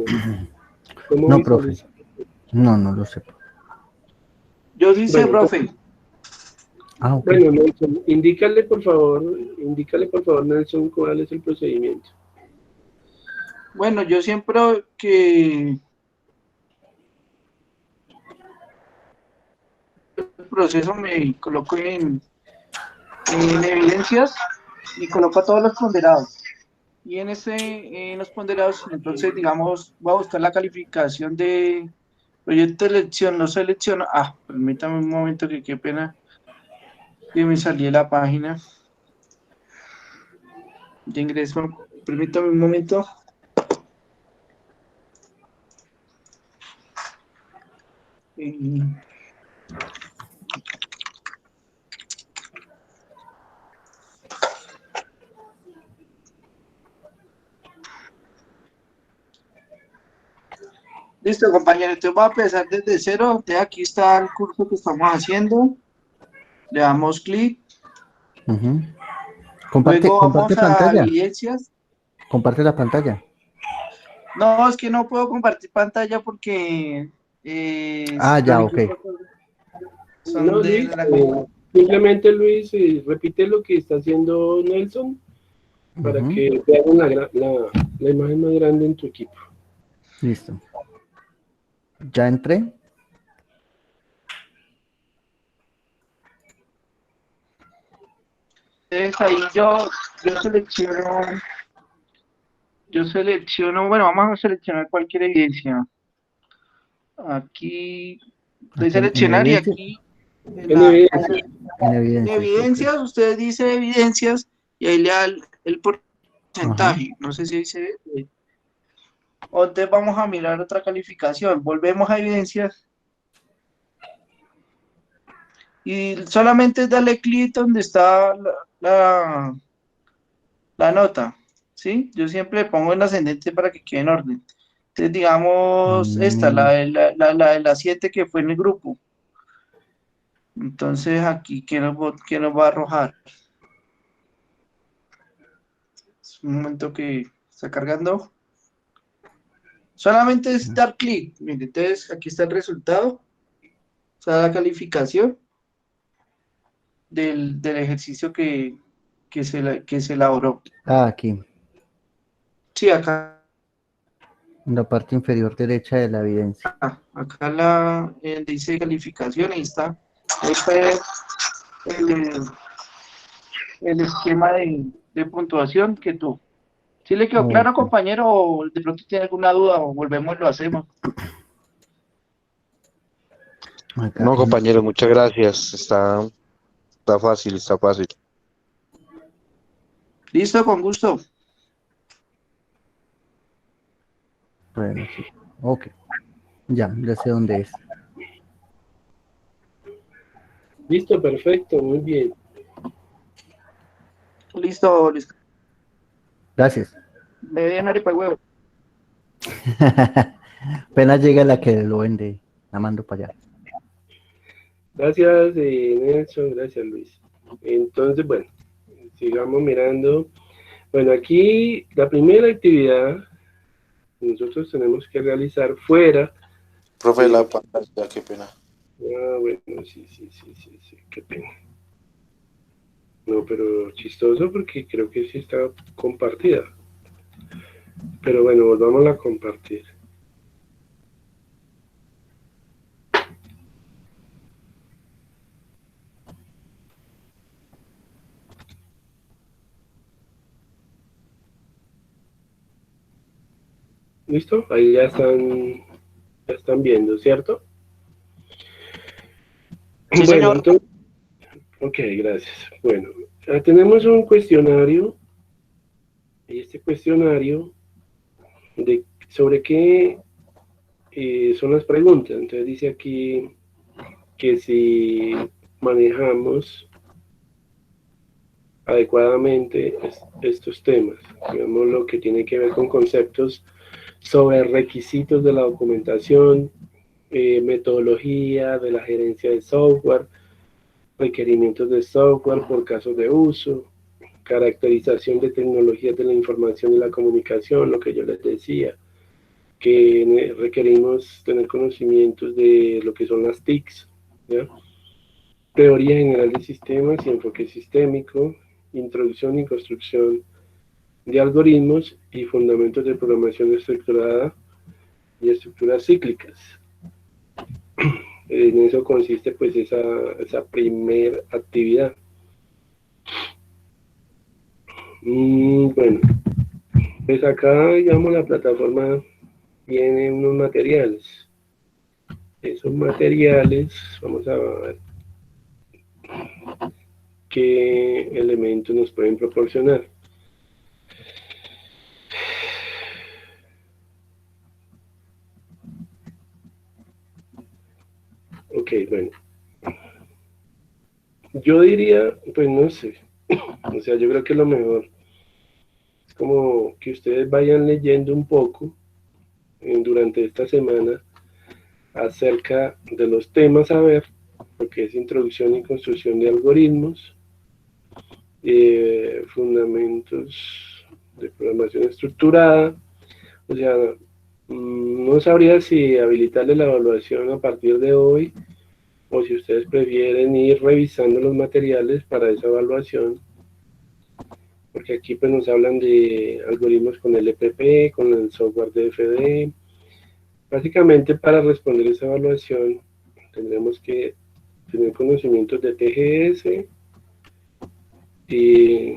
No, profe. visualizar? No lo sé. yo sí sé, Bueno, profe. Ah, ok. bueno, Nelson, indícale por favor, Nelson, cuál es el procedimiento. Bueno, yo siempre que proceso me coloco en evidencias y coloco todos los ponderados. Y en los ponderados, entonces, digamos, voy a buscar la calificación de proyecto de elección, no selecciono. Permítame un momento que qué pena que me salí de la página de ingreso. Permítame un momento. Listo, compañero, entonces voy a empezar desde cero. Entonces, aquí está el curso que estamos haciendo. Le damos clic. Luego Comparte vamos a pantalla. evidencias. Comparte la pantalla. No, es que no puedo compartir pantalla porque Ya, ok. son No, de Luis, la simplemente Luis, repite lo que está haciendo Nelson para que vean la imagen más grande en tu equipo. Listo. Ya entré. Entonces ahí yo selecciono, bueno, vamos a seleccionar cualquier evidencia. Aquí doy Aquí en seleccionar y evidencia. aquí En evidencia. En en evidencias. evidencias, usted dice evidencias y ahí le da el porcentaje. Ajá. No sé si ahí se ve. Entonces vamos a mirar otra calificación. Volvemos a evidencias y solamente darle clic donde está la nota. ¿Sí? Yo siempre pongo en ascendente para que quede en orden. Entonces, digamos, esta, Mm, la de las 7 que fue en el grupo. Entonces, aquí, qué nos va a arrojar? Es un momento que está cargando. Solamente es dar clic. Mire, entonces, aquí está el resultado. O sea, la calificación del ejercicio que se elaboró. aquí. Sí, acá, En la parte inferior derecha de la evidencia. acá dice calificación, ahí está. Ahí fue el esquema de puntuación que tú. ¿Sí le quedó claro, Ok. compañero? ¿O de pronto tiene alguna duda? O volvemos y lo hacemos. Acá. No, compañero, muchas gracias. Está fácil, está fácil. Listo, con gusto. Bueno, sí. Ok. Ya sé dónde es. Listo, perfecto, muy bien. Listo, listo. Gracias. Me voy a arepa de huevo. Apenas llega la que lo vende. La mando para allá. Gracias, Nelson, gracias, Luis. Entonces, bueno, sigamos mirando. Bueno, aquí la primera actividad que nosotros tenemos que realizar fuera Profe, de la lo que... pantalla, qué pena. Bueno, sí, qué pena. No, pero chistoso porque creo que sí está compartida. Pero bueno, volvamos a compartir. ¿Listo? Ahí ya están viendo, ¿cierto? Sí, Bueno, señor. entonces, ok, gracias. Bueno, tenemos un cuestionario y este cuestionario sobre qué son las preguntas. Entonces dice aquí que si manejamos adecuadamente estos temas, digamos lo que tiene que ver con conceptos sobre requisitos de la documentación, metodología de la gerencia de software, requerimientos de software por casos de uso, caracterización de tecnologías de la información y la comunicación, lo que yo les decía, que requerimos tener conocimientos de lo que son las TICs, ¿ya? Teoría general de sistemas y enfoque sistémico, introducción y construcción de algoritmos y fundamentos de programación estructurada y estructuras cíclicas. en eso consiste pues esa primer actividad. Bueno, pues acá, digamos, la plataforma tiene unos materiales. Esos materiales, vamos a ver qué elementos nos pueden proporcionar. Ok, bueno. Yo diría, pues no sé, o sea, yo creo que lo mejor es como que ustedes vayan leyendo un poco durante esta semana acerca de los temas a ver, porque es introducción y construcción de algoritmos, fundamentos de programación estructurada, o sea, no sabría si habilitarle la evaluación a partir de hoy o si ustedes prefieren ir revisando los materiales para esa evaluación, porque aquí pues nos hablan de algoritmos con el EPP, con el software de FD. Básicamente para responder esa evaluación tendremos que tener conocimientos de TGS y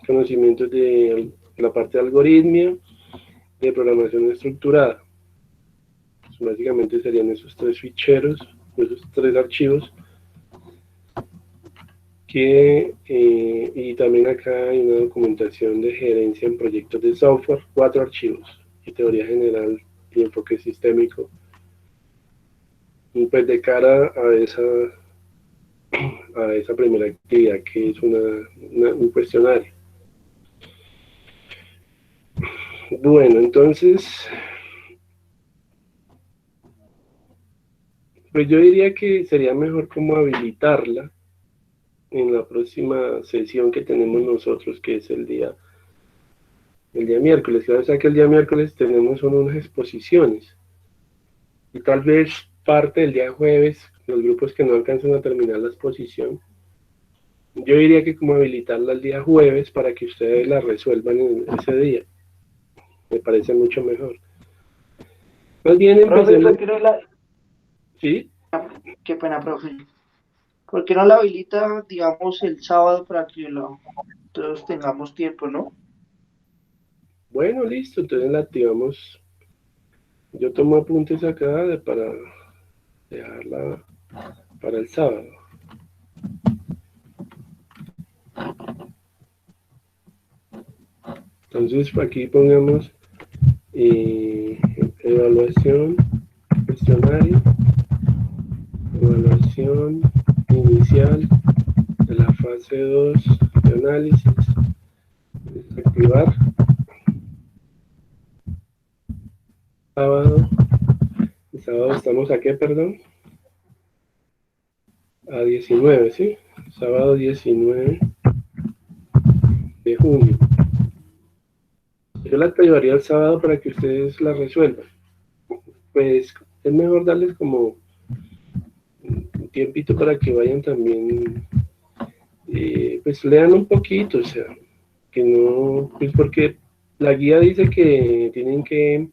conocimientos de la parte de algoritmia, de programación estructurada. Pues básicamente serían esos tres ficheros, esos tres archivos, y también acá hay una documentación de gerencia en proyectos de software, 4 archivos, y teoría general y enfoque sistémico, y pues de cara a esa primera actividad que es un cuestionario. Bueno, entonces, pues yo diría que sería mejor como habilitarla en la próxima sesión que tenemos nosotros, que es el día miércoles. Claro, o sea que el día miércoles tenemos unas exposiciones, y tal vez parte del día jueves, los grupos que no alcanzan a terminar la exposición, yo diría que como habilitarla el día jueves para que ustedes la resuelvan en ese día. Me parece mucho mejor. Más bien Profe, empecemos. ¿por qué no la... ¿Sí? Qué pena, profe. ¿Por qué no la habilita, digamos, el sábado para que todos tengamos tiempo, ¿no? Bueno, listo, entonces la activamos. Yo tomo apuntes acá para dejarla para el sábado. Entonces aquí pongamos evaluación, cuestionario, evaluación inicial de la fase 2 de análisis, desactivar, sábado. El sábado estamos a qué, perdón, a 19, ¿sí? Sábado 19 de junio. Yo la activaría el sábado para que ustedes la resuelvan. Pues es mejor darles como un tiempito para que vayan también, pues lean un poquito, o sea, que no, pues porque la guía dice que tienen que,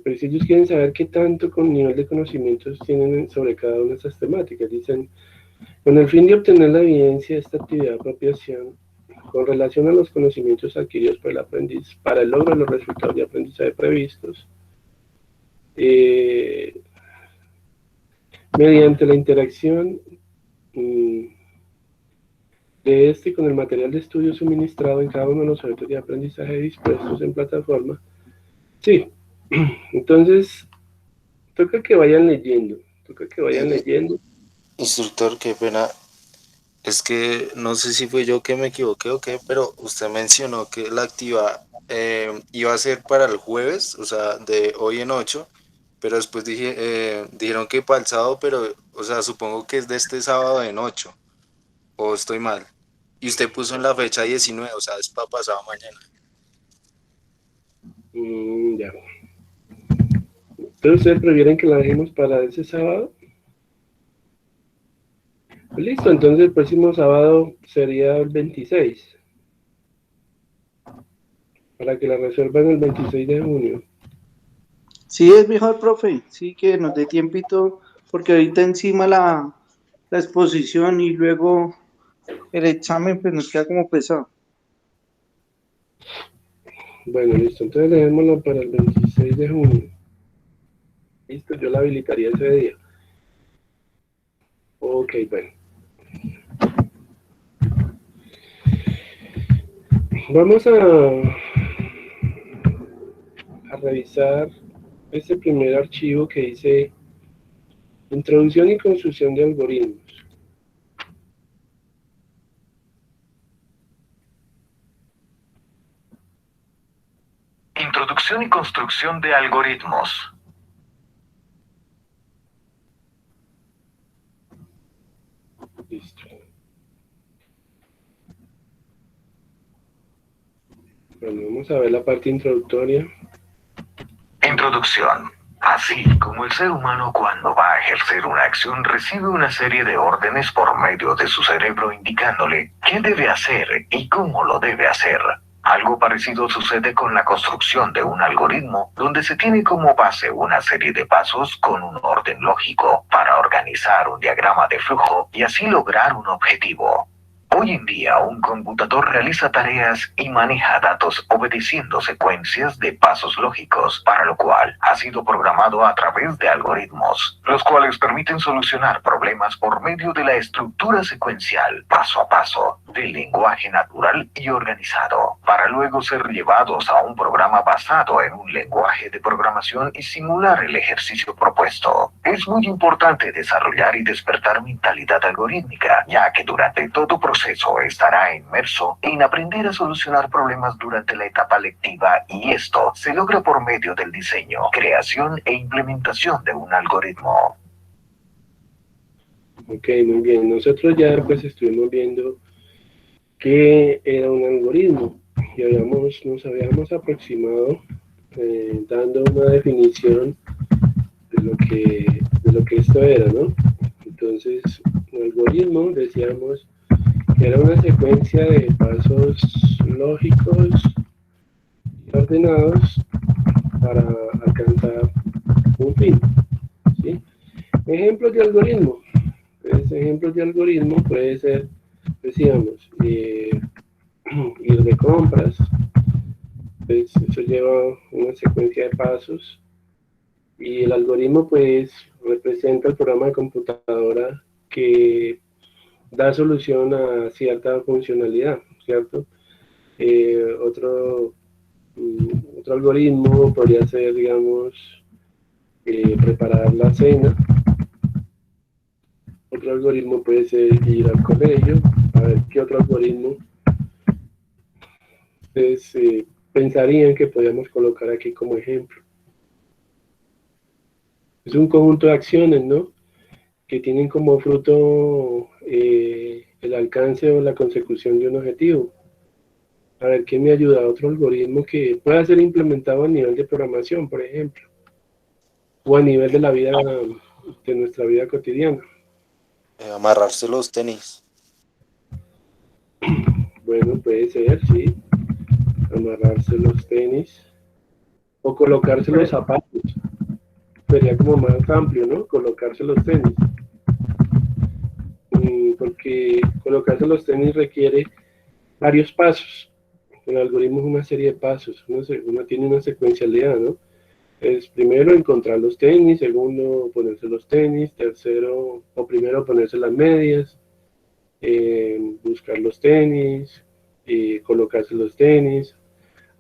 pues ellos quieren saber qué tanto con nivel de conocimientos tienen sobre cada una de estas temáticas. Dicen, con el fin de obtener la evidencia de esta actividad de apropiación, con relación a los conocimientos adquiridos por el aprendiz, para el logro de los resultados de aprendizaje previstos, mediante la interacción de este con el material de estudio suministrado en cada uno de los objetos de aprendizaje dispuestos en plataforma. Sí, entonces toca que vayan leyendo, Instructor, qué pena. Es que no sé si fue yo que me equivoqué o qué, pero usted mencionó que la actividad iba a ser para el jueves, o sea, de hoy en 8, pero después dijeron que para el sábado, pero, o sea, supongo que es de este sábado en 8, o estoy mal. Y usted puso en la fecha 19, o sea, es para pasado mañana. Ya. Entonces, ¿ustedes prefieren que la dejemos para ese sábado? Pues listo, entonces el próximo sábado sería el 26. Para que la resuelvan el 26 de junio. Sí, es mejor, profe, sí, que nos dé tiempito, porque ahorita encima la exposición y luego el examen, pues nos queda como pesado. Bueno, listo, entonces dejémoslo para el 26 de junio. Listo, yo la habilitaría ese día. Ok, bueno. Vamos a revisar este primer archivo que dice Introducción y construcción de algoritmos. Introducción y construcción de algoritmos. Listo. Bueno, vamos a ver la parte introductoria. Introducción. Así como el ser humano cuando va a ejercer una acción recibe una serie de órdenes por medio de su cerebro indicándole qué debe hacer y cómo lo debe hacer. Algo parecido sucede con la construcción de un algoritmo, donde se tiene como base una serie de pasos con un orden lógico para organizar un diagrama de flujo y así lograr un objetivo. Hoy en día, un computador realiza tareas y maneja datos obedeciendo secuencias de pasos lógicos, para lo cual ha sido programado a través de algoritmos, los cuales permiten solucionar problemas por medio de la estructura secuencial, paso a paso, del lenguaje natural y organizado, para luego ser llevados a un programa basado en un lenguaje de programación y simular el ejercicio propuesto. Es muy importante desarrollar y despertar mentalidad algorítmica, ya que durante todo proceso estará inmerso en aprender a solucionar problemas durante la etapa lectiva, y esto se logra por medio del diseño, creación e implementación de un algoritmo. Ok, muy bien. Nosotros ya pues estuvimos viendo qué era un algoritmo y nos habíamos aproximado dando una definición de lo que esto era, ¿no? Entonces, un algoritmo, decíamos, era una secuencia de pasos lógicos y ordenados para alcanzar un fin, ¿sí? Ejemplos de algoritmo. Pues, ejemplos de algoritmo puede ser, decíamos, ir de compras. Pues eso lleva una secuencia de pasos y el algoritmo pues representa el programa de computadora que da solución a cierta funcionalidad, ¿cierto? Otro algoritmo podría ser, digamos, preparar la cena. Otro algoritmo puede ser ir al colegio. A ver qué otro algoritmo ustedes pensarían que podríamos colocar aquí como ejemplo. Es un conjunto de acciones, ¿no?, que tienen como fruto el alcance o la consecución de un objetivo. A ver, ¿qué me ayuda? Otro algoritmo que pueda ser implementado a nivel de programación, por ejemplo, o a nivel de la vida, de nuestra vida cotidiana. Amarrarse los tenis. Bueno, puede ser, sí. Amarrarse los tenis. O colocarse los zapatos. Sería como más amplio, ¿no? Colocarse los tenis. Porque colocarse los tenis requiere varios pasos. El algoritmo es una serie de pasos. Uno tiene una secuencialidad, ¿no? Es primero encontrar los tenis, segundo ponerse los tenis, tercero o primero ponerse las medias, buscar los tenis, colocarse los tenis,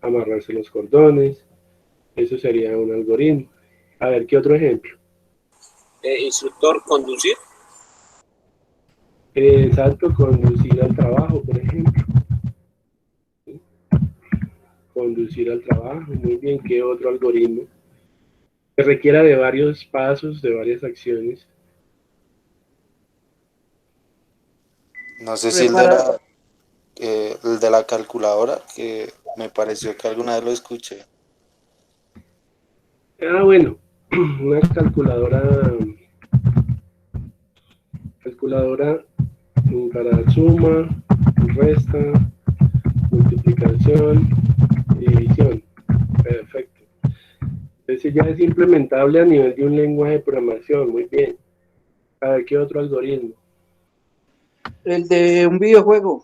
amarrarse los cordones. Eso sería un algoritmo. A ver, ¿qué otro ejemplo? Instructor, conducir. Exacto, conducir al trabajo, por ejemplo. Conducir al trabajo, muy bien. ¿Qué otro algoritmo? Que requiera de varios pasos, de varias acciones. No sé si el de la calculadora, que me pareció que alguna vez lo escuché. Ah, bueno, una calculadora para suma, resta, multiplicación y división. Perfecto. Ese ya es implementable a nivel de un lenguaje de programación, muy bien. A ver, ¿qué otro algoritmo? El de un videojuego.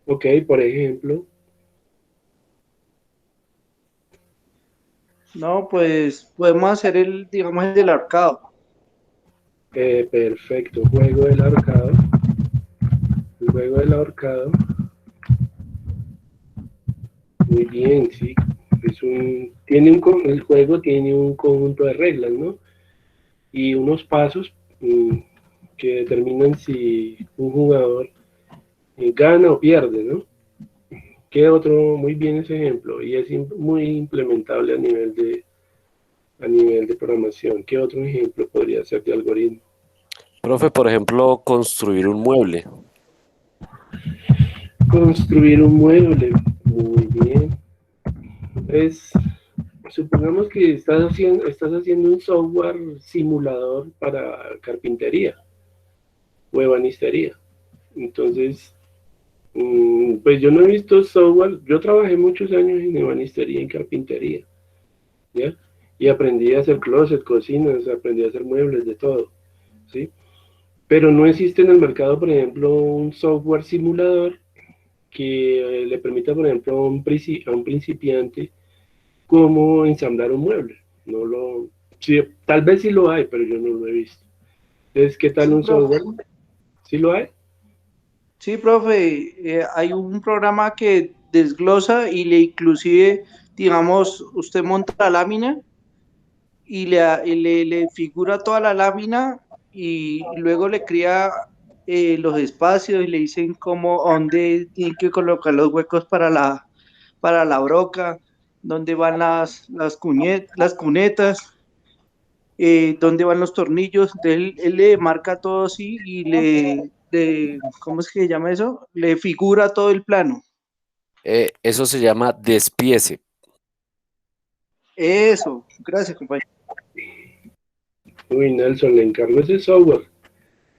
Ok, por ejemplo, No, pues podemos hacer el, digamos, el del arcado. perfecto, juego del ahorcado. El juego del ahorcado, muy bien, sí. El juego tiene un conjunto de reglas, ¿no? Y unos pasos que determinan si un jugador gana o pierde, ¿no? ¿Qué otro? Muy bien ese ejemplo, y es muy implementable a nivel de programación. ¿Qué otro ejemplo podría ser de algoritmo? Profe, por ejemplo, construir un mueble. Construir un mueble, muy bien. Supongamos que estás haciendo un software simulador para carpintería o ebanistería. Entonces, pues yo no he visto software, yo trabajé muchos años en ebanistería y en carpintería, ¿ya? Y aprendí a hacer closet, cocinas, aprendí a hacer muebles, de todo, ¿sí? Pero no existe en el mercado, por ejemplo, un software simulador que le permita, por ejemplo, a un principiante cómo ensamblar un mueble. No lo, sí, tal vez sí lo hay, pero yo no lo he visto. Entonces, ¿qué tal Sí, un profe. software? ¿Sí lo hay? Sí, profe, hay un programa que desglosa y le inclusive, digamos, usted monta la lámina y le figura toda la lámina y luego le crea los espacios y le dicen cómo, dónde tiene que colocar los huecos para la broca, dónde van las cunetas, dónde van los tornillos. Entonces él le marca todo así y ¿cómo es que se llama eso? Le figura todo el plano. Eso se llama despiece. Eso, gracias, compañero. Uy, Nelson, le encargo ese software.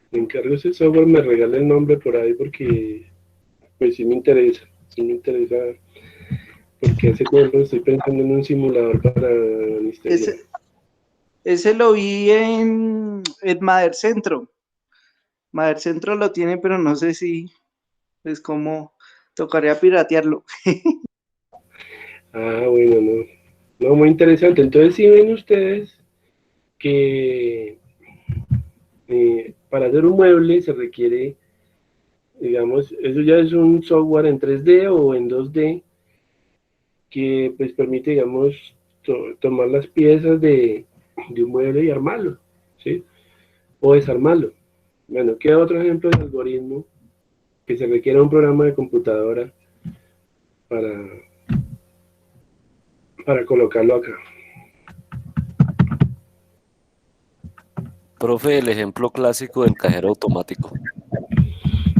Le encargo ese software, me regala el nombre por ahí porque, pues sí me interesa. Sí me interesa porque hace tiempo estoy pensando en un simulador para banistería. Ese lo vi en Mader Centro. Mader Centro lo tiene, pero no sé si es como tocaría piratearlo. Ah, bueno, no. No, muy interesante. Entonces, si ven ustedes que para hacer un mueble se requiere, digamos, eso ya es un software en 3D o en 2D que pues permite, digamos, tomar las piezas de un mueble y armarlo, ¿sí? O desarmarlo. Bueno, ¿qué otro ejemplo de algoritmo que se requiere un programa de computadora para, para colocarlo acá? Profe, el ejemplo clásico del cajero automático.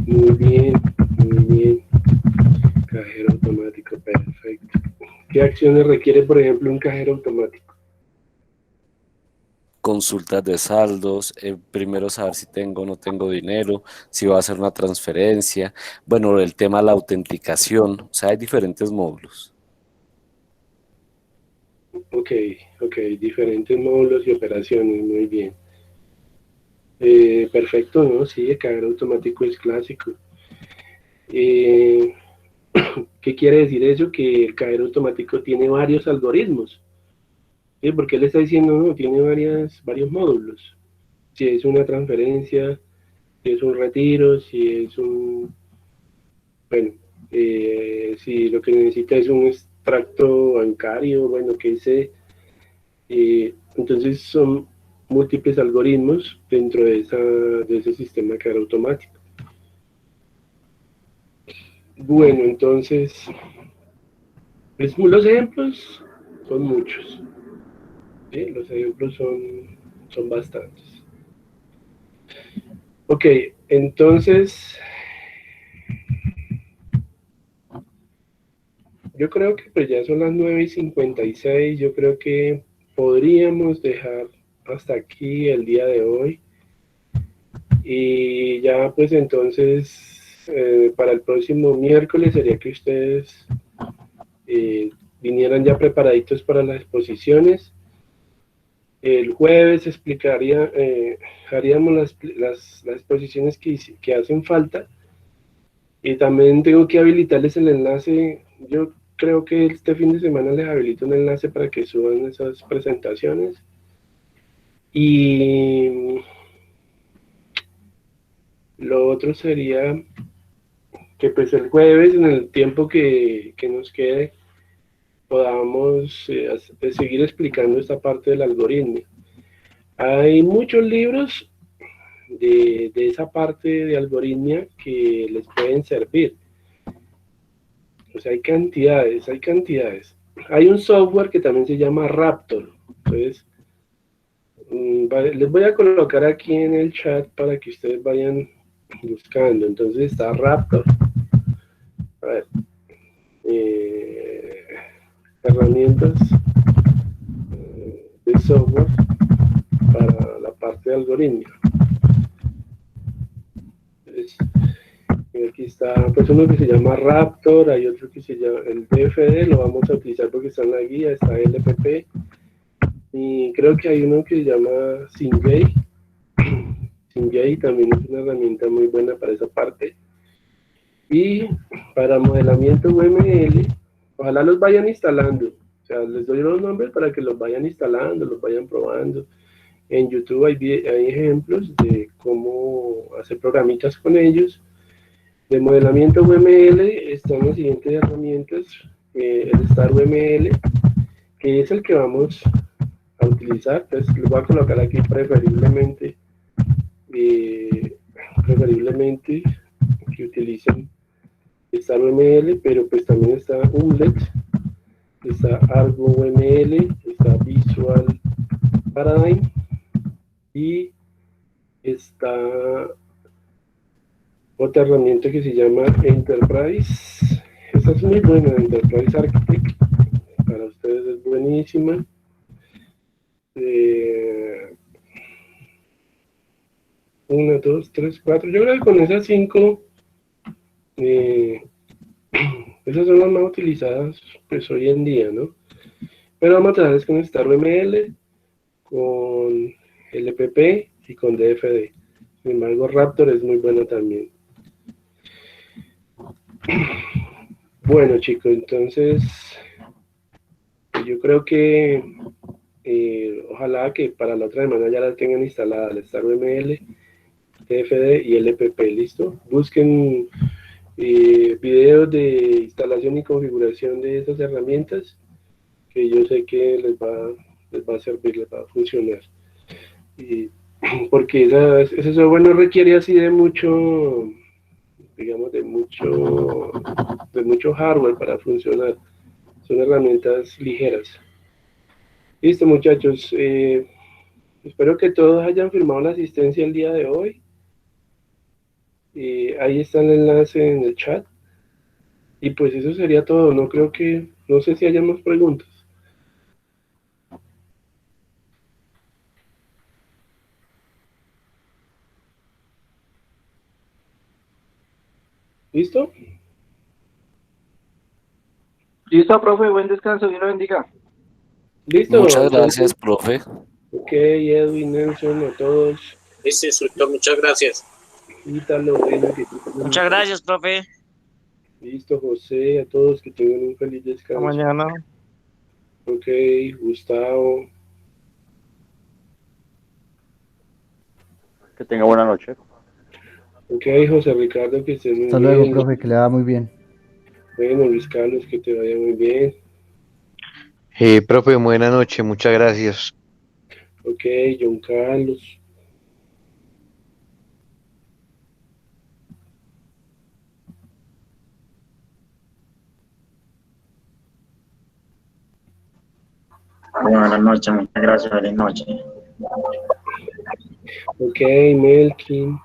Muy bien, muy bien. Cajero automático, perfecto. ¿Qué acciones requiere, por ejemplo, un cajero automático? Consultas de saldos, primero saber si tengo o no tengo dinero, si va a hacer una transferencia, bueno, el tema de la autenticación, o sea, hay diferentes módulos. Ok, ok, diferentes módulos y operaciones, muy bien. Perfecto, ¿no? Sí, el cajero automático es clásico. Eh, ¿Qué quiere decir eso? Que el cajero automático tiene varios algoritmos. ¿Sí? Porque él está diciendo, no, tiene varios módulos. Si es una transferencia, si es un retiro, si es bueno, si lo que necesita es un extracto bancario, bueno, que sé. Entonces son múltiples algoritmos dentro de ese sistema de cajero automático. Bueno, entonces, pues, los ejemplos son muchos, ¿sí? Los ejemplos son bastantes. Ok, entonces, yo creo que pues ya son las 9:56, yo creo que podríamos dejar hasta aquí el día de hoy. Y ya pues entonces, para el próximo miércoles sería que ustedes vinieran ya preparaditos para las exposiciones. El jueves haríamos las exposiciones que hacen falta. Y también tengo que habilitarles el enlace. Yo creo que este fin de semana les habilito un enlace para que suban esas presentaciones. Y lo otro sería que pues el jueves, en el tiempo que nos quede, podamos seguir explicando esta parte del algoritmo. Hay muchos libros de esa parte de algoritmia que les pueden servir. O sea, hay cantidades. Hay un software que también se llama Raptor. Entonces, les voy a colocar aquí en el chat para que ustedes vayan buscando. Entonces está Raptor. A ver. Herramientas de software para la parte de algoritmia. Entonces, aquí está pues uno que se llama Raptor, hay otro que se llama el DFD, lo vamos a utilizar porque está en la guía, está LPP, y creo que hay uno que se llama Singay. Singay también es una herramienta muy buena para esa parte. Y para modelamiento UML, ojalá los vayan instalando. O sea, les doy los nombres para que los vayan instalando, los vayan probando. En YouTube hay ejemplos de cómo hacer programitas con ellos. De modelamiento UML están las siguientes herramientas. El Star UML, que es el que vamos a utilizar. Entonces, les voy a colocar aquí preferiblemente que utilicen Star UML, pero pues también está Umlet, está Argo UML, está Visual Paradigm y está otra herramienta que se llama Enterprise. Esta es muy buena, Enterprise Architect, para ustedes es buenísima. 1, 2, 3, 4, yo creo que con esas 5 esas son las más utilizadas pues hoy en día, ¿no? Pero vamos a trabajar con StarML, con LPP y con DFD. Sin embargo, Raptor es muy bueno también. Bueno, chicos, entonces yo creo que ojalá que para la otra semana ya la tengan instalada, el StarML, DFD y LPP, ¿listo? Busquen videos de instalación y configuración de estas herramientas, que yo sé que les va a servir, les va a funcionar. Porque ese software no requiere así de mucho, digamos, de mucho hardware para funcionar. Son herramientas ligeras. Listo, muchachos. Espero que todos hayan firmado la asistencia el día de hoy. Ahí está el enlace en el chat. Y pues eso sería todo. No sé si haya más preguntas. ¿Listo? Listo, profe, buen descanso, Dios lo bendiga. Listo. Muchas gracias, profe. Ok, Edwin, Nelson, a todos. Listo, instructor, muchas gracias. Ítalo, bueno, Muchas gracias, profe. Listo, José, a todos que tengan un feliz descanso. Mañana. Ok, Gustavo. Que tenga buena noche. Ok, José Ricardo, que estés muy Hasta bien. luego, profe, que le va muy bien. Bueno, Luis Carlos, que te vaya muy bien. Profe, buena noche, muchas gracias. Ok, John Carlos. Buenas noches, muchas gracias, feliz noche. Ok, Melkin.